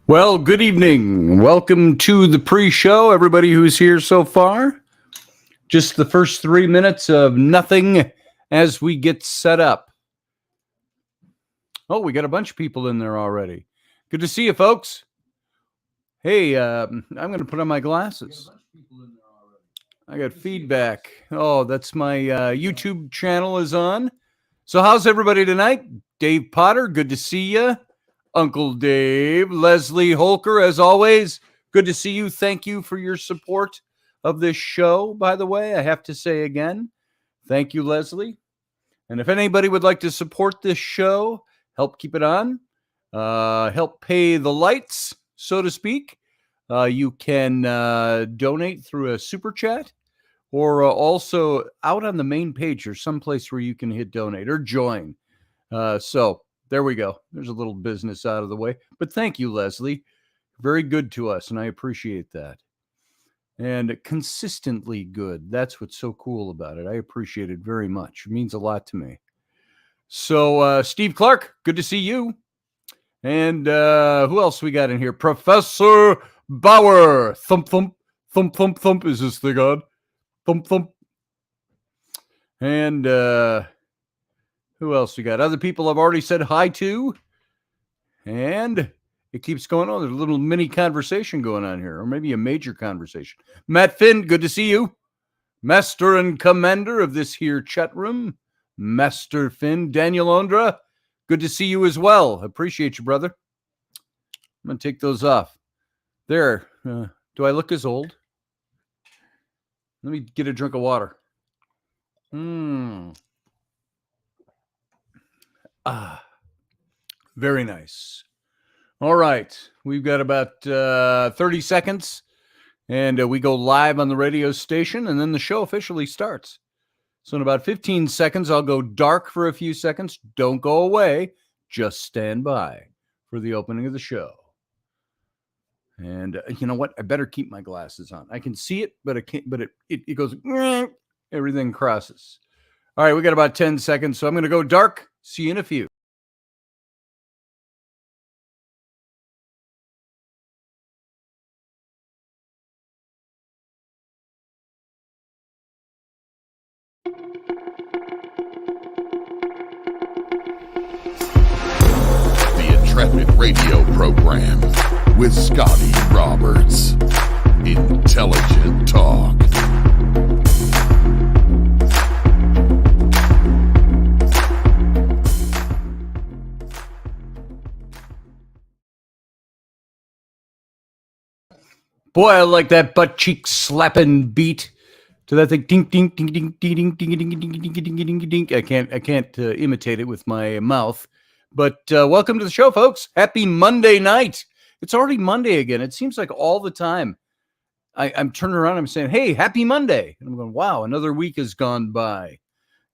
Well, good evening. Welcome to the pre-show, everybody who's here so far. Just the first 3 minutes of nothing as we get set up. Oh, we got a bunch of people in there already. Good to see you, folks. Hey, I'm going to put on my glasses. I got feedback. Oh, that's my YouTube channel is on. So how's everybody tonight? Dave Potter, good to see you. Uncle Dave, Leslie Holker, as always, good to see you. Thank you for your support of this show, by the way. I have to say again, thank you, Leslie. And if anybody would like to support this show, help keep it on, help pay the lights, so to speak, you can donate through a super chat or also out on the main page. There's someplace where you can hit donate or join. So there we go. There's a little business out of the way. But thank you, Leslie. Very good to us, and I appreciate that. And consistently good. That's what's so cool about it. I appreciate it very much. It means a lot to me. So, Steve Clark, good to see you. And who else we got in here? Professor Bauer. Thump, thump, thump, thump, thump. Is this thing on? Thump, thump. And who else we got? Other people I've already said hi to. And it keeps going on. There's a little mini conversation going on here, or maybe a major conversation. Matt Finn, good to see you. Master and commander of this here chat room. Master Finn. Daniel Ondra, good to see you as well. Appreciate you, brother. I'm going to take those off. There. Do I look as old? Let me get a drink of water. Very nice. All right. We've got about 30 seconds, and we go live on the radio station, and then the show officially starts. So in about 15 seconds, I'll go dark for a few seconds. Don't go away. Just stand by for the opening of the show. And you know what? I better keep my glasses on. I can see it, but I can't. But it goes. Everything crosses. All right, we got about 10 seconds, so I'm going to go dark. See you in a few. The Intrepid radio program with Scotty Roberts. Intelligent talk. Boy, I like that butt cheek slapping beat to that thing. Ding, ding, ding, ding, ding, ding, ding, ding, ding, ding, ding, ding, ding. I can't imitate it with my mouth. But welcome to the show, folks. Happy Monday night. It's already Monday again. It seems like all the time. I'm turning around. I'm saying, hey, happy Monday. And I'm going, wow, another week has gone by.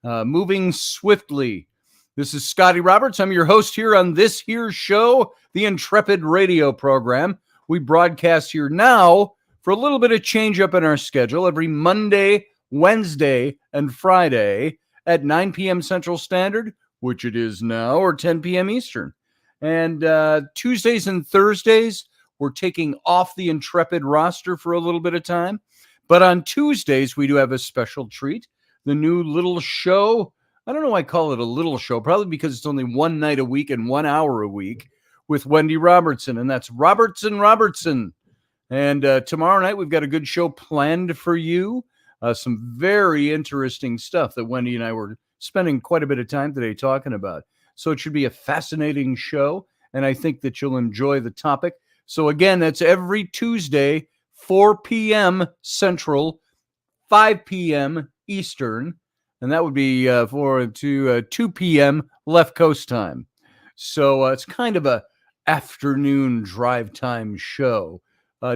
Moving swiftly. This is Scotty Roberts. I'm your host here on this here show, the Intrepid radio program. We broadcast here now for a little bit of change up in our schedule every Monday, Wednesday, and Friday at 9 p.m. Central Standard, which it is now, or 10 p.m. Eastern. And Tuesdays and Thursdays, we're taking off the Intrepid roster for a little bit of time. But on Tuesdays, we do have a special treat, the new little show. I don't know why I call it a little show, probably because it's only one night a week and 1 hour a week with Wendy Robertson, and that's Robertson. And tomorrow night, we've got a good show planned for you. Some very interesting stuff that Wendy and I were spending quite a bit of time today talking about. So it should be a fascinating show, and I think that you'll enjoy the topic. So again, that's every Tuesday, 4 p.m. Central, 5 p.m. Eastern, and that would be 2 p.m. Left Coast time. So it's kind of a afternoon drive time show,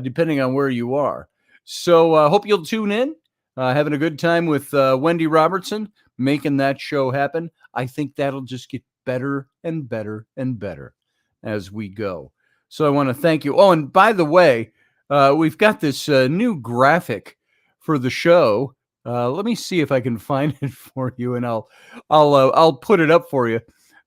depending on where you are. So I hope you'll tune in, having a good time with Wendy Robertson, making that show happen. I think that'll just get better and better and better as we go. So I want to thank you. Oh, and by the way, we've got this new graphic for the show. Let me see if I can find it for you, and I'll put it up for you.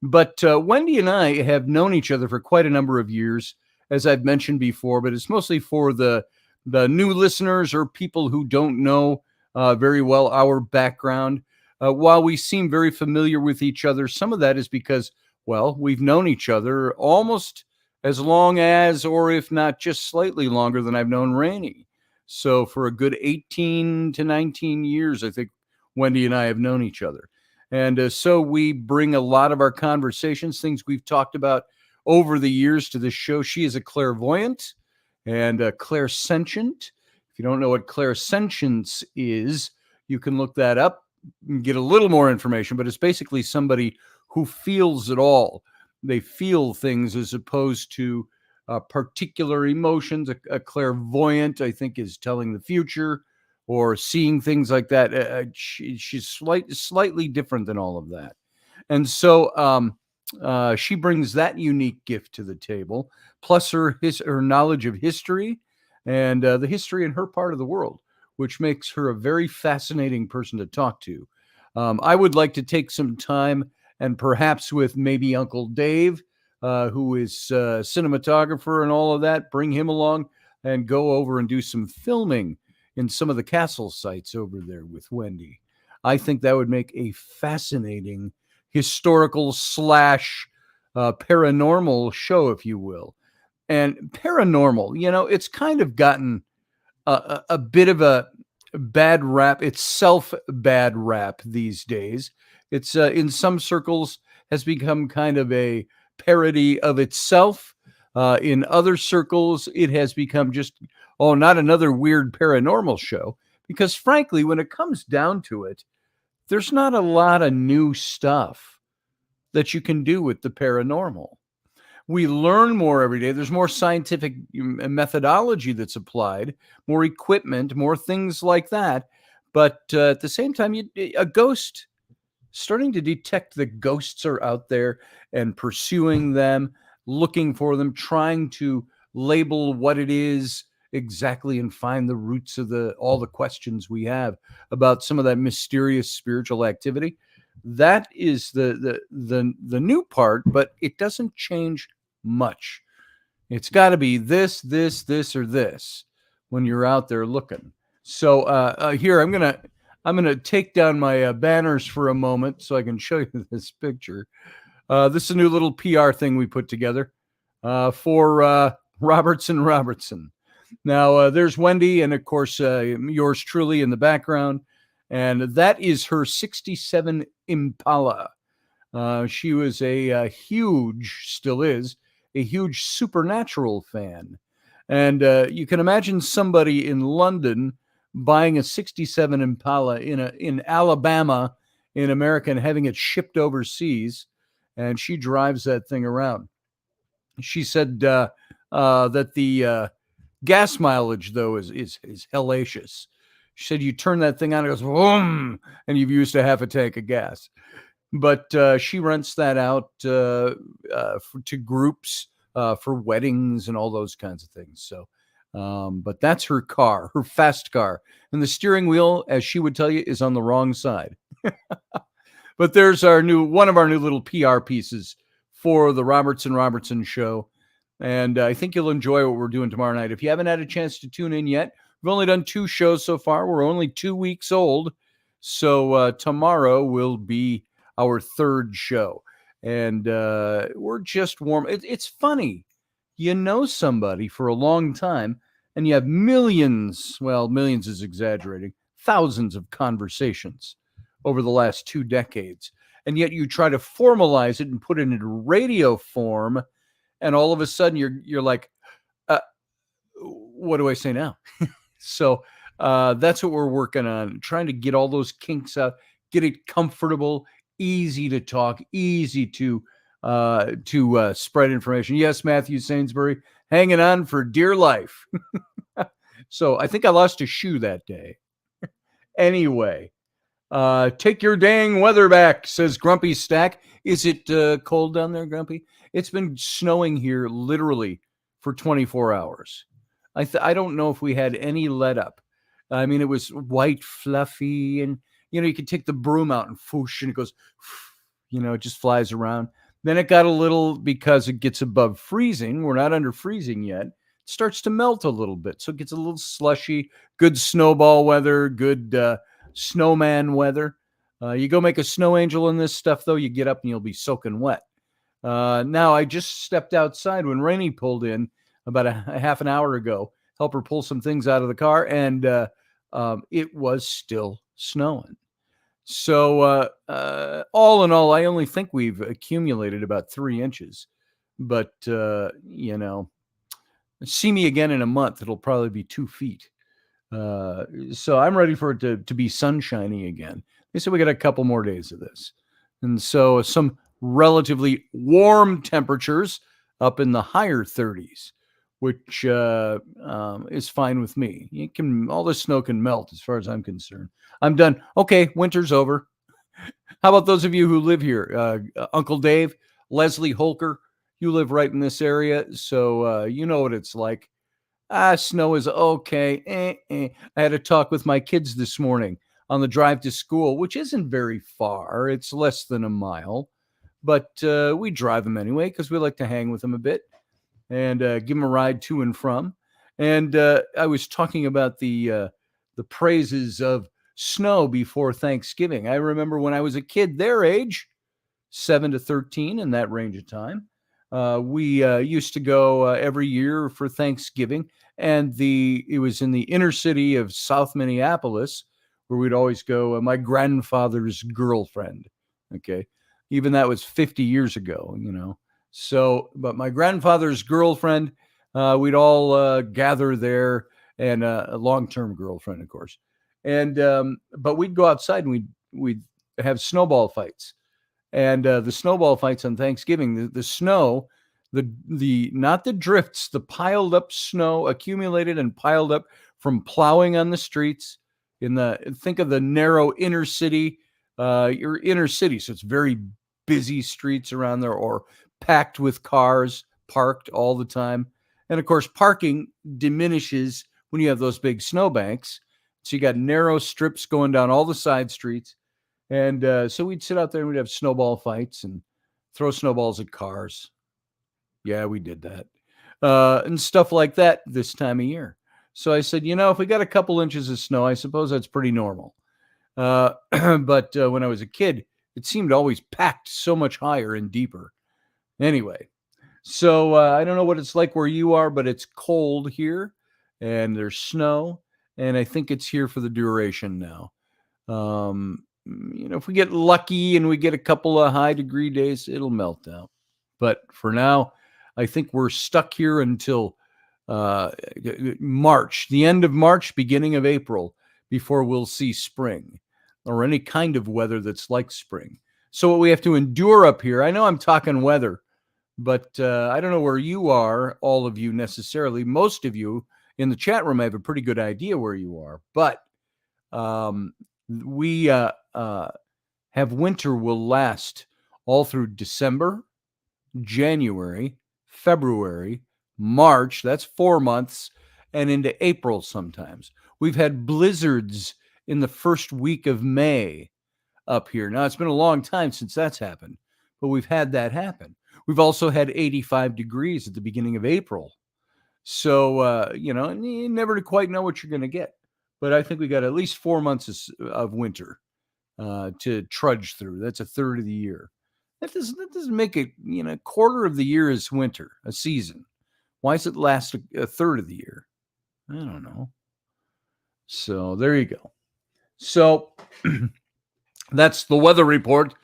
But Wendy and I have known each other for quite a number of years, as I've mentioned before, but it's mostly for the new listeners or people who don't know very well our background. While we seem very familiar with each other, some of that is because, well, we've known each other almost as long as, or if not just slightly longer than I've known Rainey. So for a good 18 to 19 years, I think Wendy and I have known each other. And so we bring a lot of our conversations, things we've talked about over the years to this show. She is a clairvoyant and a clairsentient. If you don't know what clairsentience is, you can look that up and get a little more information, but it's basically somebody who feels it all. They feel things as opposed to particular emotions. A clairvoyant, I think, is telling the future or seeing things like that. She's slightly different than all of that. And so she brings that unique gift to the table, plus her knowledge of history and the history in her part of the world, which makes her a very fascinating person to talk to. I would like to take some time and perhaps with maybe Uncle Dave, who is cinematographer and all of that, bring him along and go over and do some filming in some of the castle sites over there with Wendy. I think that would make a fascinating historical slash paranormal show, if you will. And paranormal, it's kind of gotten a bit of a bad rap, itself bad rap these days. It's in some circles has become kind of a parody of itself. In other circles, it has become just, oh, not another weird paranormal show. Because frankly, when it comes down to it, there's not a lot of new stuff that you can do with the paranormal. We learn more every day. There's more scientific methodology that's applied, more equipment, more things like that. But at the same time, a ghost, starting to detect the ghosts are out there and pursuing them, looking for them, trying to label what it is exactly and find the roots of all the questions we have about some of that mysterious spiritual activity. That is the new part, but it doesn't change much. It's got to be this, or this when you're out there looking. So here I'm gonna take down my banners for a moment so I can show you this picture. This is a new little PR thing we put together for Robertson. Now there's Wendy, and of course yours truly in the background, and that is her '67 Impala. She was still is a huge Supernatural fan. And you can imagine somebody in London buying a '67 Impala in Alabama in America and having it shipped overseas. And she drives that thing around. She said that the gas mileage, though, is hellacious. She said you turn that thing on, it goes, boom, and you've used a half a tank of gas. But she rents that out to groups for weddings and all those kinds of things. So, but that's her car, her fast car. And the steering wheel, as she would tell you, is on the wrong side. But there's one of our new little PR pieces for the Robertson show. And I think you'll enjoy what we're doing tomorrow night. If you haven't had a chance to tune in yet, we've only done 2 shows so far. We're only 2 weeks old. So tomorrow will be our 3rd show. And we're just warm. It's funny. You know somebody for a long time, and you have millions is exaggerating, thousands of conversations over the last 2 decades. And yet you try to formalize it and put it into radio form, and all of a sudden you're like, what do I say now? So that's what we're working on, trying to get all those kinks out, get it comfortable, easy to talk, easy to spread information. Yes, Matthew Sainsbury, hanging on for dear life. So I think I lost a shoe that day. Anyway, take your dang weather back, says Grumpy Stack. Is it cold down there, Grumpy? It's been snowing here literally for 24 hours. I don't know if we had any let up. I mean, it was white, fluffy, and you could take the broom out and whoosh, and it goes, it just flies around. Then it got a little, because it gets above freezing. We're not under freezing yet. It starts to melt a little bit. So it gets a little slushy, good snowball weather, good snowman weather. You go make a snow angel in this stuff, though, you get up and you'll be soaking wet. Now, I just stepped outside when Rainey pulled in about a half an hour ago, help her pull some things out of the car, and it was still snowing. So all in all, I only think we've accumulated about 3 inches. But, see me again in a month, it'll probably be 2 feet. So I'm ready for it to be sunshiny again. They said we got a couple more days of this. And so some relatively warm temperatures up in the higher 30s, which is fine with me. All the snow can melt as far as I'm concerned. I'm done. Okay, winter's over. How about those of you who live here? Uncle Dave, Leslie Holker, you live right in this area, so you know what it's like. Snow is okay. I had a talk with my kids this morning on the drive to school, which isn't very far. It's less than a mile, but we drive them anyway because we like to hang with them a bit and give them a ride to and from. And I was talking about the praises of snow before Thanksgiving. I remember when I was a kid their age, 7 to 13, in that range of time. We used to go every year for Thanksgiving, and it was in the inner city of South Minneapolis, where we'd always go. My grandfather's girlfriend, okay, even that was 50 years ago, So, but my grandfather's girlfriend, we'd all gather there, and a long-term girlfriend, of course, and but we'd go outside and we'd have snowball fights. And the snowball fights on Thanksgiving, the snow, the not the drifts, the piled up snow accumulated and piled up from plowing on the streets think of the narrow inner city, your inner city. So it's very busy streets around there, or packed with cars parked all the time. And of course, parking diminishes when you have those big snowbanks. So you got narrow strips going down all the side streets. And so we'd sit out there and we'd have snowball fights and throw snowballs at cars. Yeah, we did that. And stuff like that this time of year. So I said, if we got a couple inches of snow, I suppose that's pretty normal. But when I was a kid, it seemed always packed so much higher and deeper. Anyway, so I don't know what it's like where you are, but it's cold here and there's snow. And I think it's here for the duration now. If we get lucky and we get a couple of high degree days, it'll melt out. But for now, I think we're stuck here until March, the end of March, beginning of April, before we'll see spring or any kind of weather that's like spring. So what we have to endure up here, I know I'm talking weather, but I don't know where you are, all of you necessarily. Most of you in the chat room, I have a pretty good idea where you are, but we have winter will last all through December, January, February, March. That's 4 months, and into April sometimes. We've had blizzards in the first week of May up here. Now, it's been a long time since that's happened, but we've had that happen. We've also had 85 degrees at the beginning of April. So, you never quite know what you're going to get. But I think we got at least 4 months of winter to trudge through. That's a third of the year. That doesn't make it, a quarter of the year is winter, a season. Why does it last a third of the year? I don't know. So there you go. So that's the weather report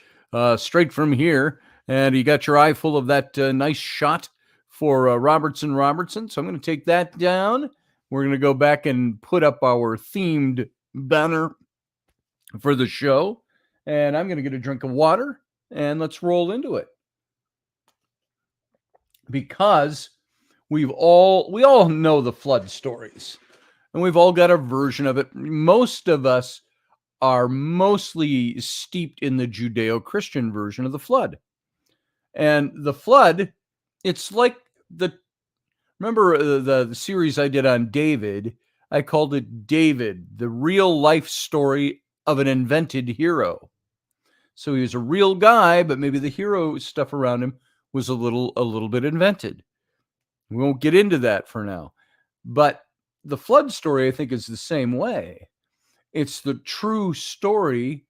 straight from here. And you got your eye full of that nice shot for Robertson. So I'm going to take that down. We're going to go back and put up our themed banner for the show. And I'm going to get a drink of water and let's roll into it. Because we all know the flood stories and we've all got a version of it. Most of us are mostly steeped in the Judeo-Christian version of the flood. And the flood, it's like remember the series I did on David? I called it David, the real life story of an invented hero. So he was a real guy, but maybe the hero stuff around him was a little bit invented. We won't get into that for now. But the flood story, I think, is the same way. It's the true story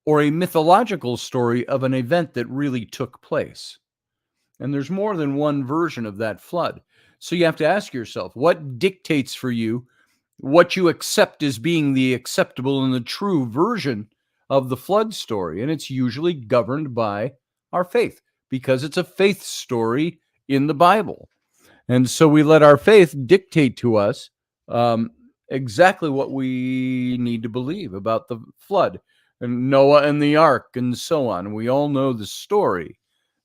or a mythological story of an event that really took place. And there's more than one version of that flood. So you have to ask yourself, what dictates for you what you accept as being the acceptable and the true version of the flood story? And it's usually governed by our faith, because it's a faith story in the Bible. And so we let our faith dictate to us exactly what we need to believe about the flood and Noah and the ark and so on. We all know the story,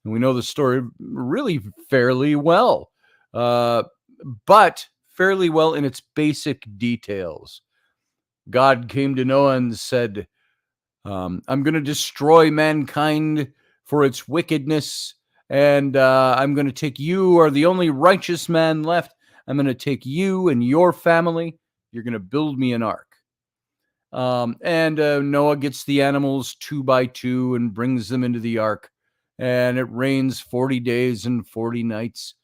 and we know the story really fairly well, but fairly well in its basic details. God came to Noah and said, I'm going to destroy mankind for its wickedness, and I'm going to take you, are the only righteous man left. I'm going to take you and your family. You're going to build me an ark. And Noah gets the animals 2 by 2 and brings them into the ark. And it rains 40 days and 40 nights.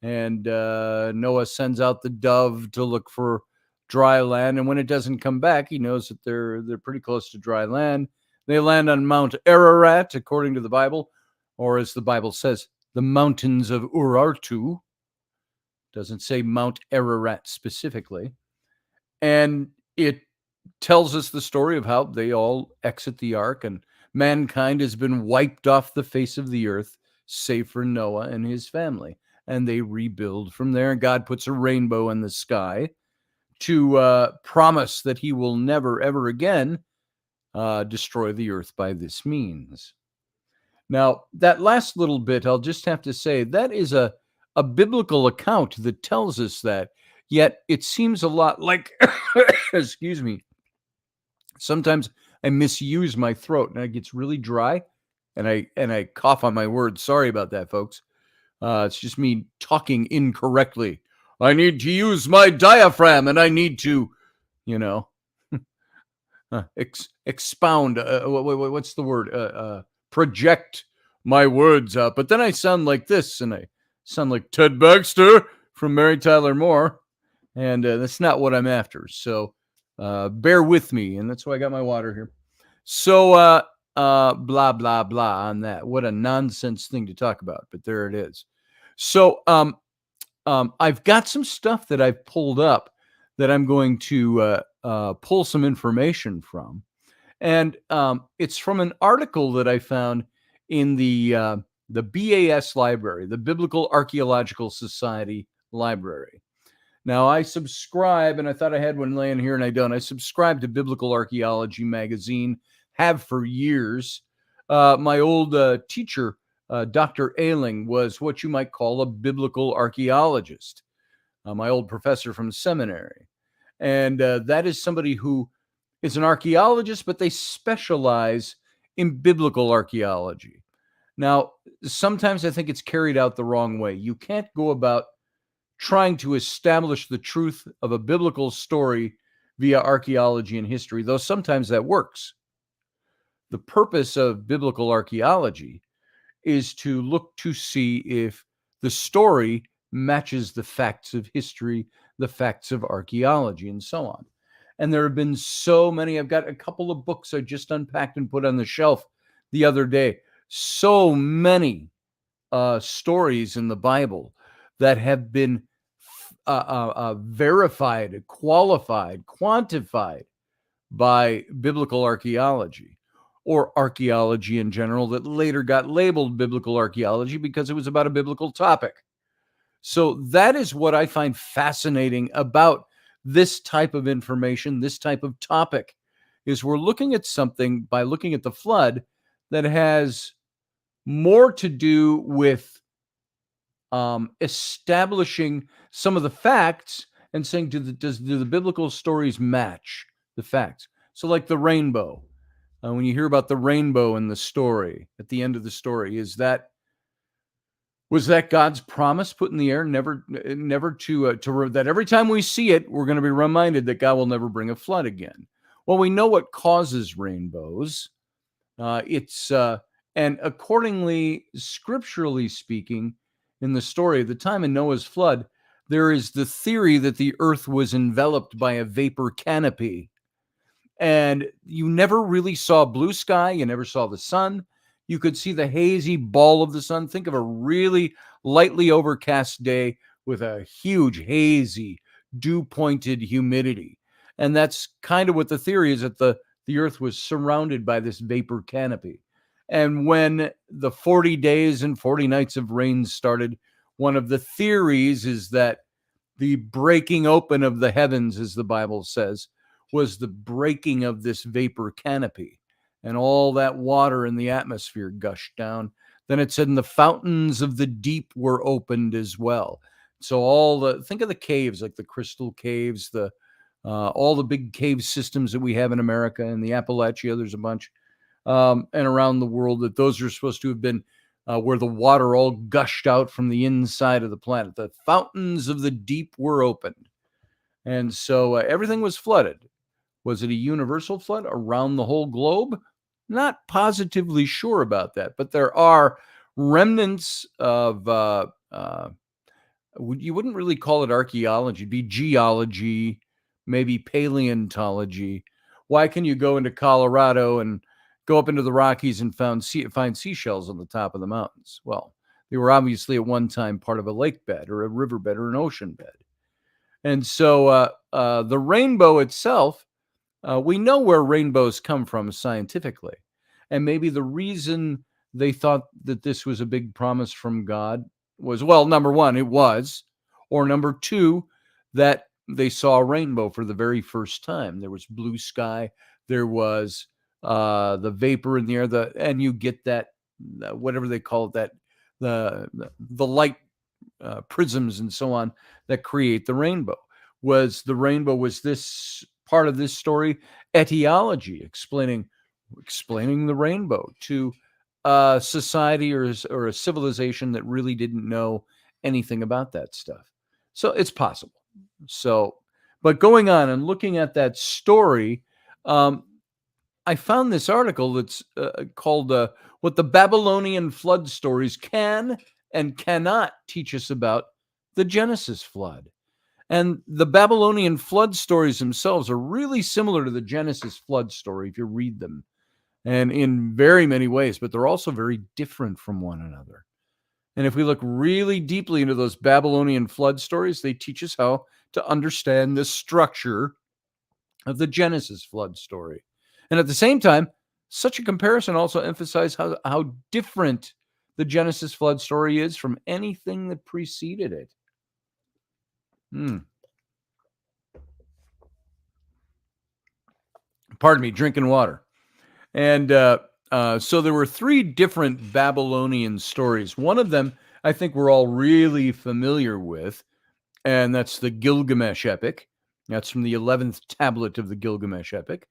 And Noah sends out the dove to look for dry land. And when it doesn't come back, he knows that they're pretty close to dry land. They land on Mount Ararat, according to the Bible, or as the Bible says, the mountains of Urartu. Doesn't say Mount Ararat specifically. And it tells us the story of how they all exit the ark and mankind has been wiped off the face of the earth, save for Noah and his family. And they rebuild from there. And God puts a rainbow in the sky to promise that he will never, ever again destroy the earth by this means. Now, that last little bit, I'll just have to say, that is a biblical account that tells us that. Yet it seems a lot like, excuse me, sometimes I misuse my throat and it gets really dry and I cough on my words. Sorry about that, folks. It's just me talking incorrectly. I need to use my diaphragm and I need to, expound. What's the word? Project my words out. But then I sound like this, and I sound like Ted Baxter from Mary Tyler Moore, and that's not what I'm after. So bear with me, and that's why I got my water here. So blah blah blah on that. What a nonsense thing to talk about, but there it is. So I've got some stuff that I've pulled up that I'm going to pull some information from. And it's from an article that I found in the BAS library, the Biblical Archaeological Society library. Now, I subscribe, and I thought I had one laying here, and I don't. I subscribe to Biblical Archaeology magazine, have for years. My old teacher, Dr. Ailing, was what you might call a biblical archaeologist, my old professor from seminary. And that is somebody who is an archaeologist, but they specialize in biblical archaeology. Now, sometimes I think it's carried out the wrong way. You can't go about trying to establish the truth of a biblical story via archaeology and history, though sometimes that works. The purpose of biblical archaeology is to look to see if the story matches the facts of history, the facts of archaeology, and so on. And there have been so many. I've got a couple of books I just unpacked and put on the shelf the other day. So many stories in the Bible that have been verified, qualified, quantified by biblical archaeology, or archaeology in general, that later got labeled biblical archaeology because it was about a biblical topic. So that is what I find fascinating about this type of information, this type of topic, is we're looking at something by looking at the flood that has more to do with establishing some of the facts and saying, do the biblical stories match the facts? So like the rainbow, when you hear about the rainbow in the story, at the end of the story, was that God's promise put in the air, never to that every time we see it, we're going to be reminded that God will never bring a flood again? Well, we know what causes rainbows. And accordingly, scripturally speaking, in the story of the time of Noah's flood, there is the theory that the earth was enveloped by a vapor canopy. And you never really saw blue sky. You never saw the sun. You could see the hazy ball of the sun. Think of a really lightly overcast day with a huge, hazy, dew-pointed humidity. And that's kind of what the theory is, that the earth was surrounded by this vapor canopy. And when the 40 days and 40 nights of rain started, one of the theories is that the breaking open of the heavens, as the Bible says, was the breaking of this vapor canopy, and all that water in the atmosphere gushed down. Then it said, and the fountains of the deep were opened as well. So think of the caves, like the Crystal Caves, all the big cave systems that we have in America and the Appalachia. There's a bunch, and around the world, that those are supposed to have been where the water all gushed out from the inside of the planet. The fountains of the deep were opened. And so everything was flooded. Was it a universal flood around the whole globe? Not positively sure about that, but there are remnants of, you wouldn't really call it archaeology, it'd be geology, maybe paleontology. Why can you go into Colorado and go up into the Rockies and find seashells on the top of the mountains? Well, they were obviously at one time part of a lake bed or a riverbed or an ocean bed. And so the rainbow itself, we know where rainbows come from scientifically. And maybe the reason they thought that this was a big promise from God was, well, number one, it was, or number two, that they saw a rainbow for the very first time. There was blue sky, there was the vapor in the air, and you get that, whatever they call it, that the light prisms and so on that create the rainbow. Was this part of this story etiology, explaining the rainbow to a society or a civilization that really didn't know anything about that stuff? So it's possible. So, but going on and looking at that story, I found this article that's called What the Babylonian Flood Stories Can and Cannot Teach Us About the Genesis Flood. And the Babylonian flood stories themselves are really similar to the Genesis flood story if you read them, and in very many ways, but they're also very different from one another. And if we look really deeply into those Babylonian flood stories, they teach us how to understand the structure of the Genesis flood story. And at the same time, such a comparison also emphasizes how different the Genesis flood story is from anything that preceded it. Pardon me, drinking water. And so there were three different Babylonian stories. One of them, I think we're all really familiar with, and that's the Gilgamesh epic. That's from the 11th tablet of the Gilgamesh epic.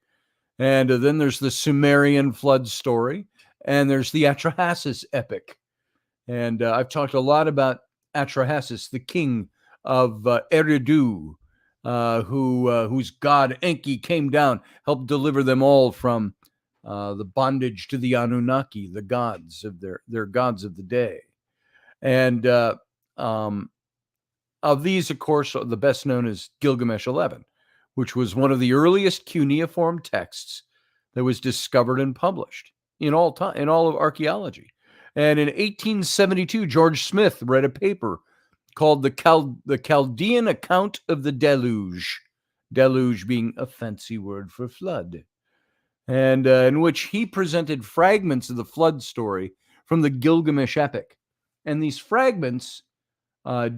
And then there's the Sumerian flood story, and there's the Atrahasis epic. And I've talked a lot about Atrahasis, the king of Eridu, whose god Enki came down, helped deliver them all from the bondage to the Anunnaki, the gods of their gods of the day. And of these, of course, the best known is Gilgamesh 11, which was one of the earliest cuneiform texts that was discovered and published in all of archaeology. And in 1872, George Smith read a paper called the Chaldean Account of the Deluge, deluge being a fancy word for flood, and in which he presented fragments of the flood story from the Gilgamesh epic. And these fragments,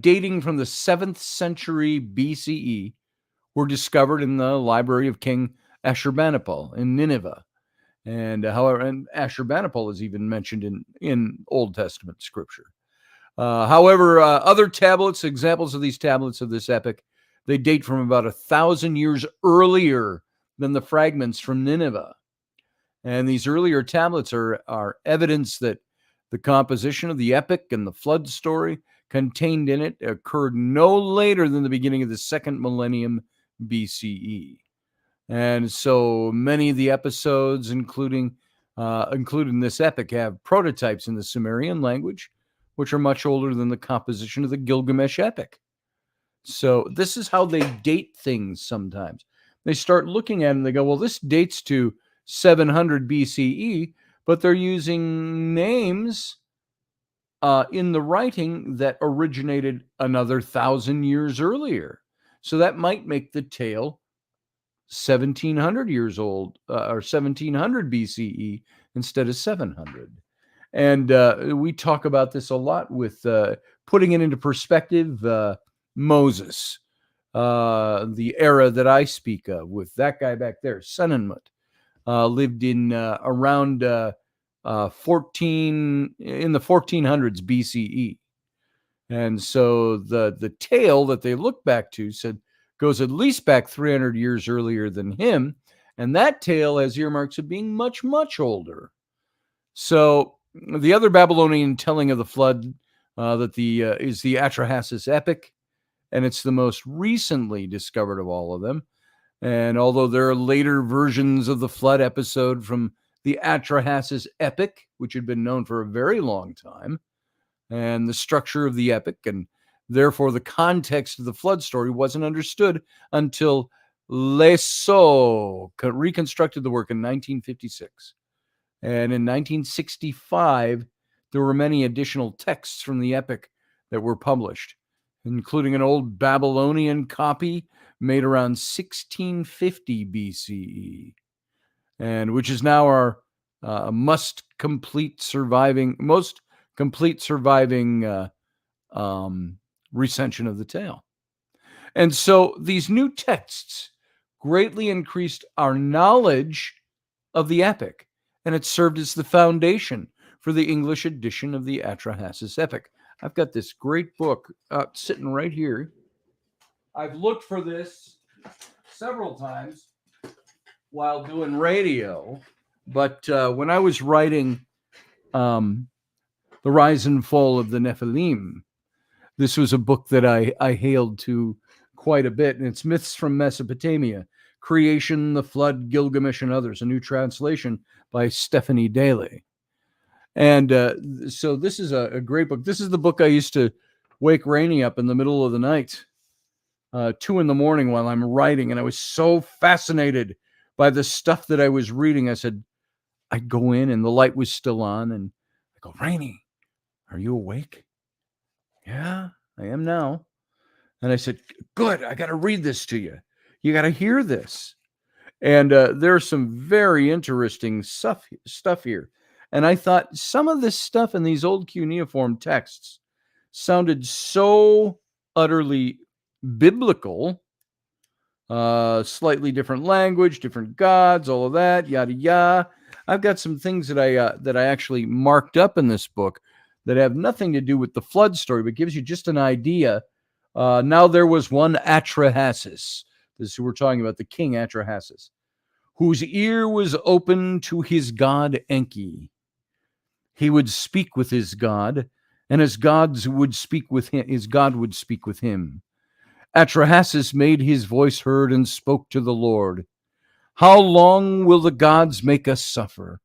dating from the 7th century BCE, were discovered in the library of King Ashurbanipal in Nineveh. And Ashurbanipal is even mentioned in Old Testament scripture. However, other tablets, examples of these tablets of this epic, they date from about 1,000 years earlier than the fragments from Nineveh. And these earlier tablets are evidence that the composition of the epic and the flood story contained in it occurred no later than the beginning of the 2nd millennium BCE. And so many of the episodes, including included in this epic have prototypes in the Sumerian language, which are much older than the composition of the Gilgamesh epic. So this is how they date things sometimes. They start looking at it and they go, well, this dates to 700 BCE, but they're using names in the writing that originated another 1,000 years earlier. So that might make the tale 1,700 years old or 1,700 BCE instead of 700. And we talk about this a lot with putting it into perspective. Moses, the era that I speak of, with that guy back there, Senenmut, lived in around 14 in the 1400s BCE. And so the tale that they look back to goes at least back 300 years earlier than him, and that tale has earmarks of being much, much older. So the other Babylonian telling of the flood is the Atrahasis epic, and it's the most recently discovered of all of them. And although there are later versions of the flood episode from the Atrahasis epic, which had been known for a very long time, and the structure of the epic, and therefore the context of the flood story wasn't understood until Leso reconstructed the work in 1956. And in 1965, there were many additional texts from the epic that were published, including an old Babylonian copy made around 1650 BCE, and which is now our most complete surviving recension of the tale. And so these new texts greatly increased our knowledge of the epic, and it served as the foundation for the English edition of the Atrahasis epic. I've got this great book sitting right here. I've looked for this several times while doing radio, but when I was writing The Rise and Fall of the Nephilim, this was a book that I hailed to quite a bit, and it's Myths from Mesopotamia, Creation, the Flood, Gilgamesh, and Others, a new translation by Stephanie Daly. And so this is a great book. This is the book I used to wake Rainey up in the middle of the night, 2 a.m, while I'm writing, and I was so fascinated by the stuff that I was reading. I'd go in, and the light was still on, and I go, Rainey, are you awake? Yeah, I am now. And I said, good, I got to read this to you. You got to hear this. And there's some very interesting stuff here. And I thought some of this stuff in these old cuneiform texts sounded so utterly biblical, slightly different language, different gods, all of that, yada, yada. I've got some things that I actually marked up in this book that have nothing to do with the flood story, but gives you just an idea. Now there was one Atrahasis. This is who we're talking about, the king Atrahasis, whose ear was open to his god Enki. He would speak with his god, and his god would speak with him. Atrahasis made his voice heard and spoke to the Lord. How long will the gods make us suffer?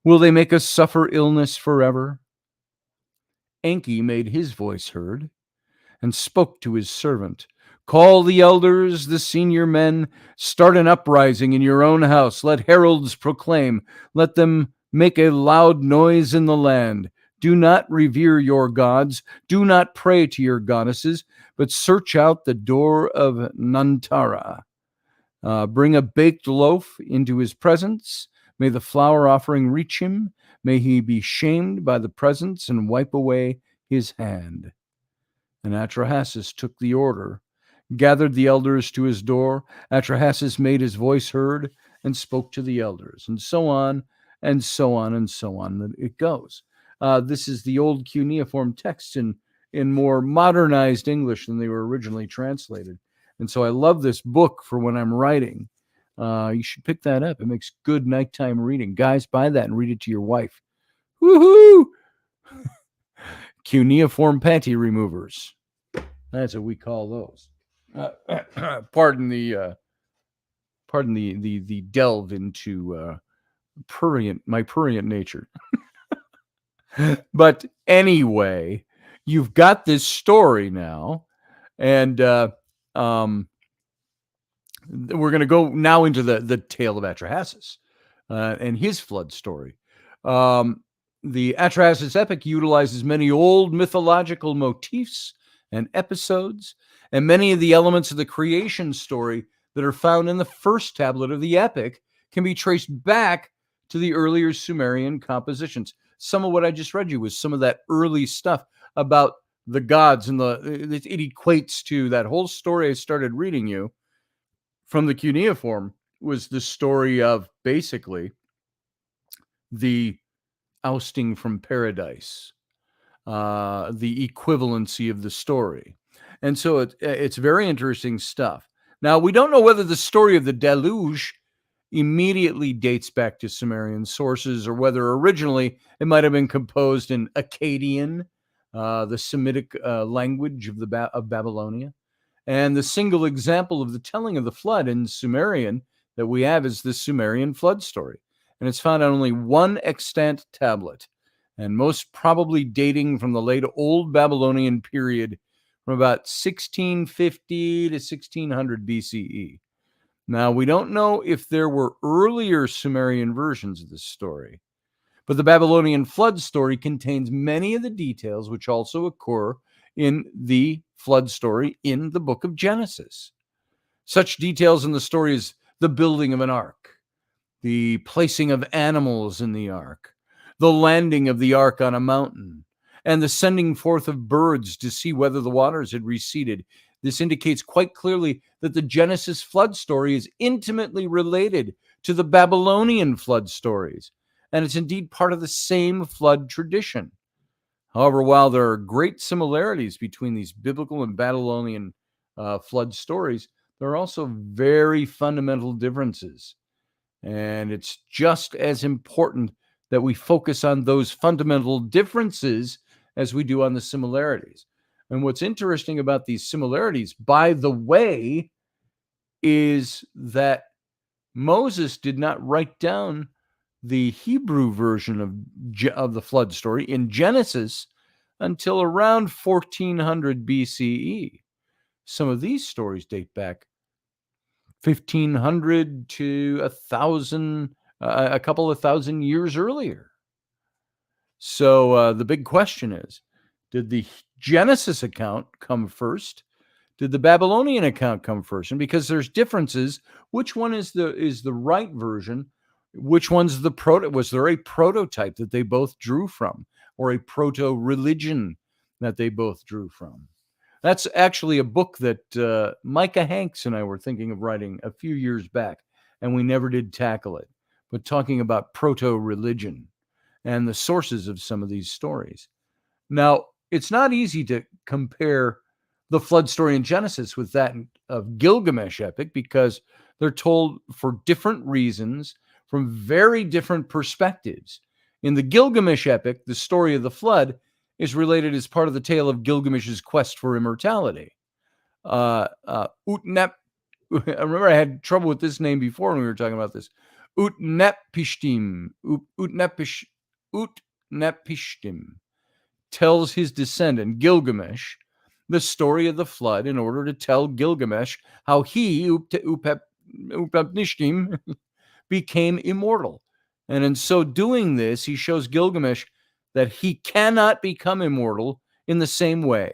Will they make us suffer illness forever? Enki made his voice heard and spoke to his servant. Call the elders, the senior men, start an uprising in your own house. Let heralds proclaim. Let them make a loud noise in the land. Do not revere your gods. Do not pray to your goddesses, but search out the door of Nantara. Bring a baked loaf into his presence. May the flour offering reach him. May he be shamed by the presence and wipe away his hand. And Atrahasis took the order, gathered the elders to his door. Atrahasis made his voice heard and spoke to the elders, and so on, and so on, and so on. It goes. This is the old cuneiform text in more modernized English than they were originally translated. And so I love this book for when I'm writing. You should pick that up. It makes good nighttime reading. Guys, buy that and read it to your wife. Woohoo! Cuneiform panty removers. That's what we call those. Pardon the delve into my prurient nature. But anyway, you've got this story now, and we're going to go now into the tale of Atrahasis and his flood story. The Atrahasis epic utilizes many old mythological motifs and episodes, and many of the elements of the creation story that are found in the first tablet of the epic can be traced back to the earlier Sumerian compositions. Some of what I just read you was some of that early stuff about the gods, and it equates to that whole story I started reading you from the cuneiform was the story of basically the ousting from paradise, the equivalency of the story. And so it's very interesting stuff. Now, we don't know whether the story of the deluge immediately dates back to Sumerian sources or whether originally it might have been composed in Akkadian, the Semitic language of Babylonia. And the single example of the telling of the flood in Sumerian that we have is the Sumerian flood story. And it's found on only one extant tablet, and most probably dating from the late Old Babylonian period from about 1650 to 1600 BCE. Now, we don't know if there were earlier Sumerian versions of this story, but the Babylonian flood story contains many of the details which also occur in the flood story in the book of Genesis. Such details in the story as the building of an ark, the placing of animals in the ark, the landing of the ark on a mountain, and the sending forth of birds to see whether the waters had receded. This indicates quite clearly that the Genesis flood story is intimately related to the Babylonian flood stories, and it's indeed part of the same flood tradition. However, while there are great similarities between these biblical and Babylonian flood stories, there are also very fundamental differences. And it's just as important that we focus on those fundamental differences as we do on the similarities. And what's interesting about these similarities, by the way, is that Moses did not write down the Hebrew version of the flood story in Genesis until around 1400 BCE. Some of these stories date back 1500 to 1000, a couple of thousand years earlier. So the big question is, did the Genesis account come first? Did the Babylonian account come first? And because there's differences, which one is the right version? Which one's the was there a prototype that they both drew from, or a proto-religion that they both drew from? That's actually a book that Micah Hanks and I were thinking of writing a few years back, and we never did tackle it, but talking about proto-religion and the sources of some of these stories. Now, it's not easy to compare the flood story in Genesis with that of Gilgamesh epic because they're told for different reasons from very different perspectives. In the Gilgamesh epic, the story of the flood is related as part of the tale of Gilgamesh's quest for immortality. Utnep, I remember I had trouble with this name before when we were talking about this. Utnapishtim tells his descendant Gilgamesh the story of the flood in order to tell Gilgamesh how he, Upnapishtim, became immortal. And in so doing this, he shows Gilgamesh that he cannot become immortal in the same way.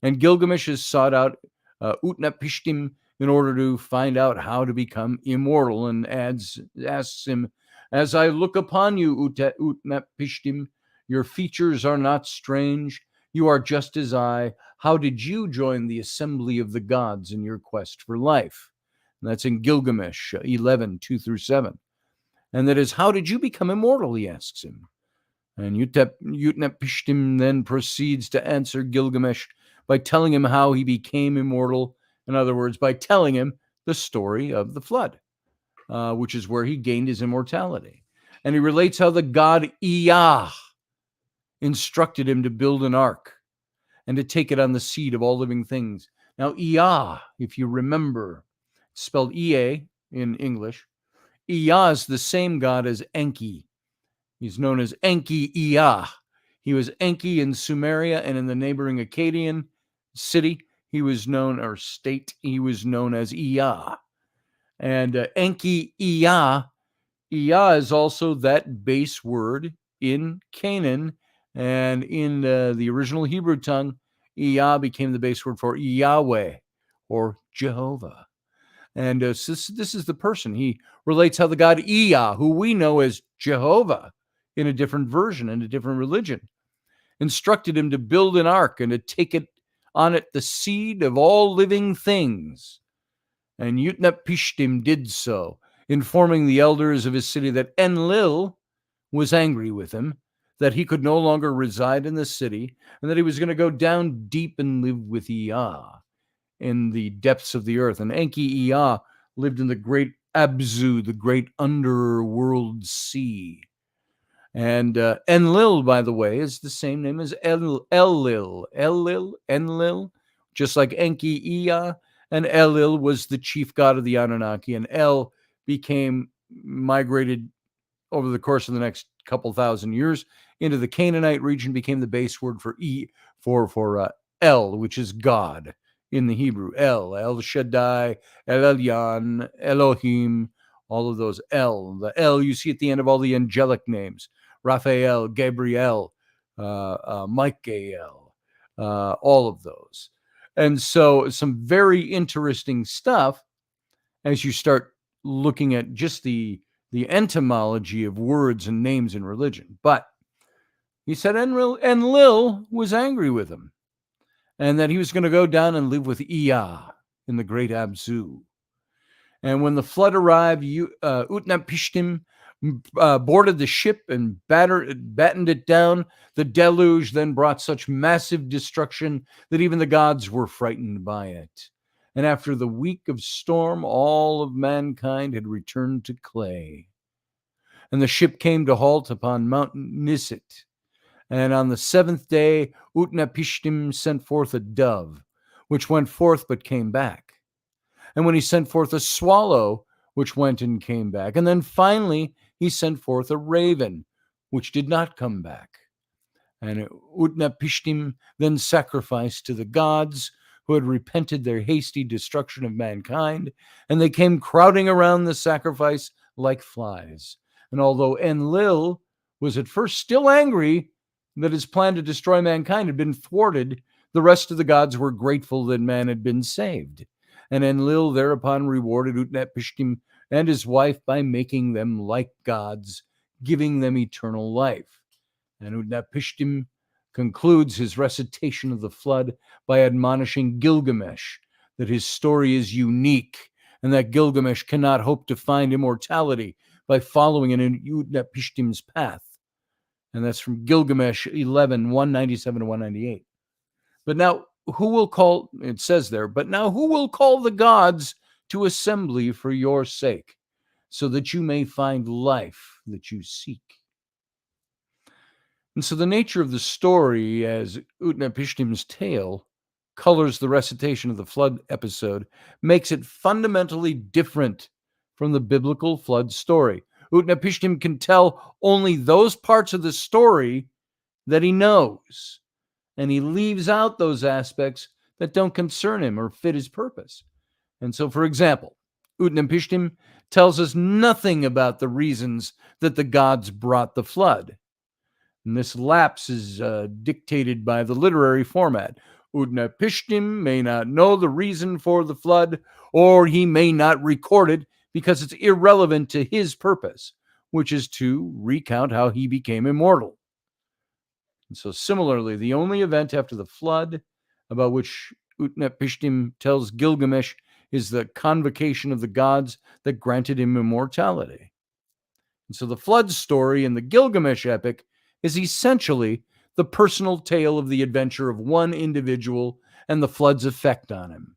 And Gilgamesh has sought out Utnapishtim in order to find out how to become immortal, and asks him, "As I look upon you, Utnapishtim, your features are not strange. You are just as I. How did you join the assembly of the gods in your quest for life?" And that's in Gilgamesh 11, 2 through 7. And that is, how did you become immortal, he asks him. And Utnapishtim then proceeds to answer Gilgamesh by telling him how he became immortal. In other words, by telling him the story of the flood, which is where he gained his immortality. And he relates how the god Ea instructed him to build an ark and to take it on the seed of all living things. Now, Ea, if you remember, spelled Ea in English, Ea is the same god as Enki. He's known as Enki Ea. He was Enki in Sumeria, and in the neighboring Akkadian city, he was known, or state, he was known as Ea. And Enki Ea, Ea is also that base word in Canaan, and in the original Hebrew tongue, Ea became the base word for Yahweh or Jehovah. And so this is the person. He relates how the god Ea, who we know as Jehovah in a different version, in a different religion, instructed him to build an ark and to take it on it the seed of all living things. And Utnapishtim did so, informing the elders of his city that Enlil was angry with him, that he could no longer reside in the city, and that he was going to go down deep and live with Ea in the depths of the earth. And Enki Ea lived in the great Abzu, the great underworld sea. And Enlil, by the way, is the same name as Enlil, just like Enki Ea. And Enlil was the chief god of the Anunnaki, and El became migrated over the course of the next couple thousand years into the Canaanite region, became the base word for El, which is God in the Hebrew. El Shaddai, El Elyon, Elohim, all of those El. The El you see at the end of all the angelic names: Raphael, Gabriel, Michael, all of those. And so some very interesting stuff as you start looking at just the etymology of words and names in religion. But he said Enlil was angry with him, and that he was going to go down and live with Ea in the great Abzu. And when the flood arrived, Utnapishtim boarded the ship and battened it down. The deluge then brought such massive destruction that even the gods were frightened by it. And after the week of storm, all of mankind had returned to clay. And the ship came to halt upon Mount Nisit. And on the seventh day, Utnapishtim sent forth a dove, which went forth but came back. And when he sent forth a swallow, which went and came back. And then finally, he sent forth a raven, which did not come back. And Utnapishtim then sacrificed to the gods who had repented their hasty destruction of mankind, and they came crowding around the sacrifice like flies. And although Enlil was at first still angry that his plan to destroy mankind had been thwarted, the rest of the gods were grateful that man had been saved. And Enlil thereupon rewarded Utnapishtim and his wife by making them like gods, giving them eternal life. And Utnapishtim concludes his recitation of the flood by admonishing Gilgamesh that his story is unique and that Gilgamesh cannot hope to find immortality by following in Utnapishtim's path. And that's from Gilgamesh 11, 197 to 198. But now, it says there, but now who will call the gods to assembly for your sake, so that you may find life that you seek? And so the nature of the story as Utnapishtim's tale colors the recitation of the flood episode, makes it fundamentally different from the biblical flood story. Utnapishtim can tell only those parts of the story that he knows, and he leaves out those aspects that don't concern him or fit his purpose. And so, for example, Utnapishtim tells us nothing about the reasons that the gods brought the flood. And this lapse is dictated by the literary format. Utnapishtim may not know the reason for the flood, or he may not record it because it's irrelevant to his purpose, which is to recount how he became immortal. And so similarly, the only event after the flood about which Utnapishtim tells Gilgamesh is the convocation of the gods that granted him immortality. And so the flood story in the Gilgamesh epic is essentially the personal tale of the adventure of one individual and the flood's effect on him.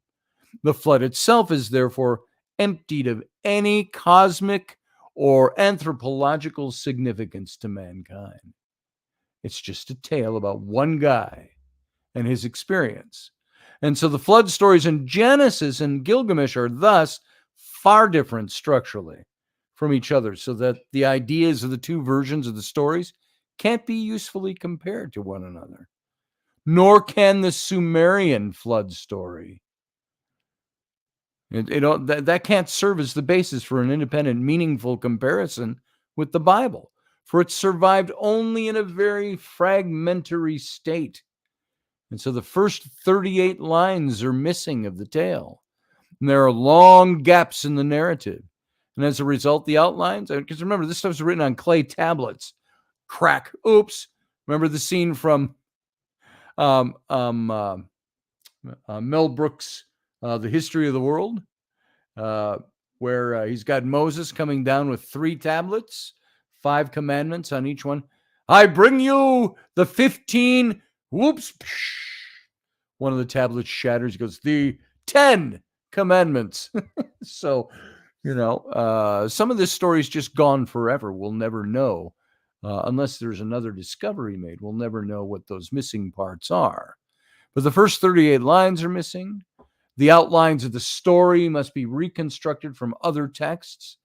The flood itself is therefore emptied of any cosmic or anthropological significance to mankind. It's just a tale about one guy and his experience. And so the flood stories in Genesis and Gilgamesh are thus far different structurally. from each other so that the ideas of the two versions of the stories can't be usefully compared to one another. Nor can the Sumerian flood story. That can't serve as the basis for an independent, meaningful comparison with the Bible, for it survived only in a very fragmentary state. And so the first 38 lines are missing of the tale. And there are long gaps in the narrative. And as a result, the outlines, because remember, this stuff's written on clay tablets. Crack. Oops. Remember the scene from Mel Brooks' The History of the World, where he's got Moses coming down with 3 tablets, 5 commandments on each one. I bring you the 15, whoops, one of the tablets shatters. He goes, the 10 commandments. So, some of this story is just gone forever. We'll never know. Unless there's another discovery made, we'll never know what those missing parts are. But the first 38 lines are missing. The outlines of the story must be reconstructed from other texts,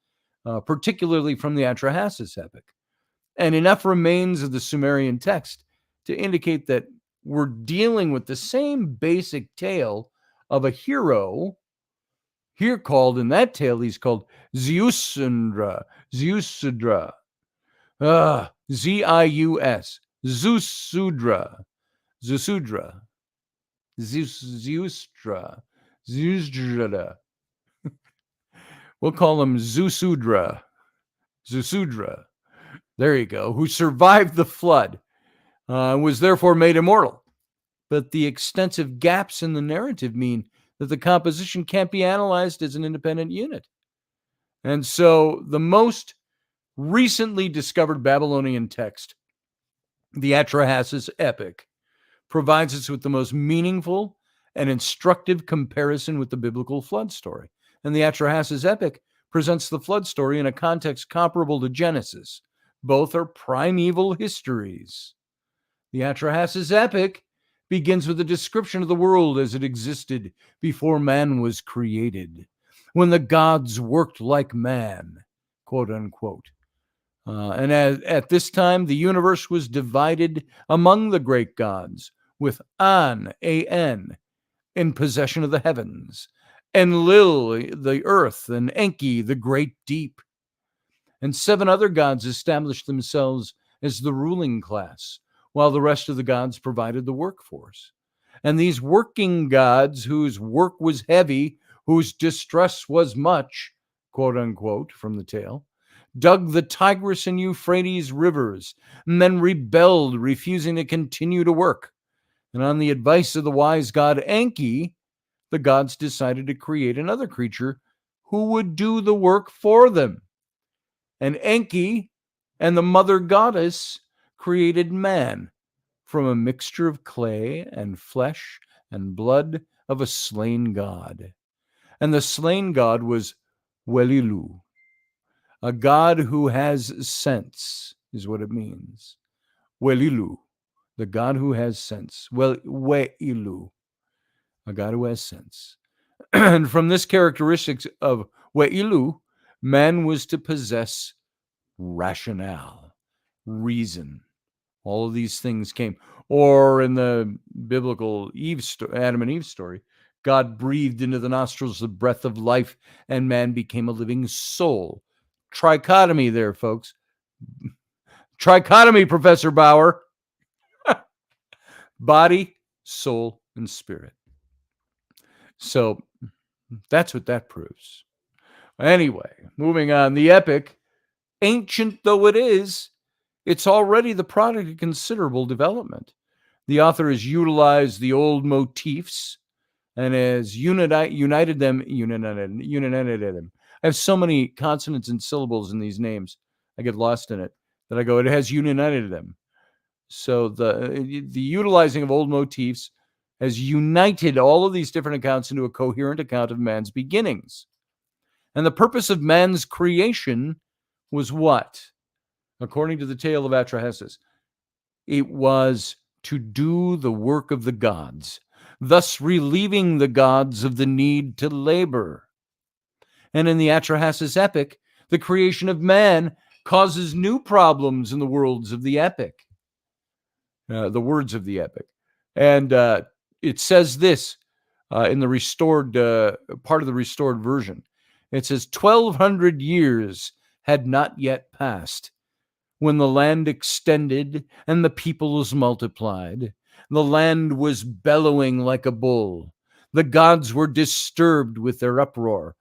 particularly from the Atrahasis epic. And enough remains of the Sumerian text to indicate that we're dealing with the same basic tale of a hero. Here called, in that tale, he's called Ziusudra. Ziusudra. Z-I-U-S. Zusudra. Zusudra. Zeustra. Zeusdra. We'll call him Zusudra. Zusudra. There you go. Who survived the flood, was therefore made immortal. But the extensive gaps in the narrative mean that the composition can't be analyzed as an independent unit. And so the most recently discovered Babylonian text, the Atrahasis epic, provides us with the most meaningful and instructive comparison with the biblical flood story. And the Atrahasis epic presents the flood story in a context comparable to Genesis. Both are primeval histories. The Atrahasis epic begins with a description of the world as it existed before man was created, when the gods worked like man, quote unquote. And at this time, the universe was divided among the great gods, with An, A-N, in possession of the heavens, Enlil, the earth, and Enki, the great deep. And 7 other gods established themselves as the ruling class, while the rest of the gods provided the workforce. And these working gods, whose work was heavy, whose distress was much, quote unquote, from the tale, dug the Tigris and Euphrates rivers, and then rebelled, refusing to continue to work. And on the advice of the wise god Enki, the gods decided to create another creature who would do the work for them. And Enki and the mother goddess created man from a mixture of clay and flesh and blood of a slain god. And the slain god was Welilu, a god who has sense, is what it means. Welilu, the god who has sense. Welilu, a god who has sense. And from this characteristic of Welilu, man was to possess rationale, reason. All of these things came. Or in the biblical Adam and Eve story, God breathed into the nostrils the breath of life, and man became a living soul. Trichotomy there, folks. Trichotomy, Professor Bauer. Body, soul, and spirit. So that's what that proves. Anyway, moving on. The epic, ancient though it is, it's already the product of considerable development. The author has utilized the old motifs and has united them. I have so many consonants and syllables in these names, I get lost in it, that I go, it has united them. So the utilizing of old motifs has united all of these different accounts into a coherent account of man's beginnings. And the purpose of man's creation was what? According to the tale of Atrahasis, it was to do the work of the gods, thus relieving the gods of the need to labor. And in the Atrahasis epic, The creation of man causes new problems in the words of the epic. And it says this in the restored part of the restored version. It says 1,200 years had not yet passed when the land extended and the peoples multiplied. The land was bellowing like a bull. The gods were disturbed with their uproar.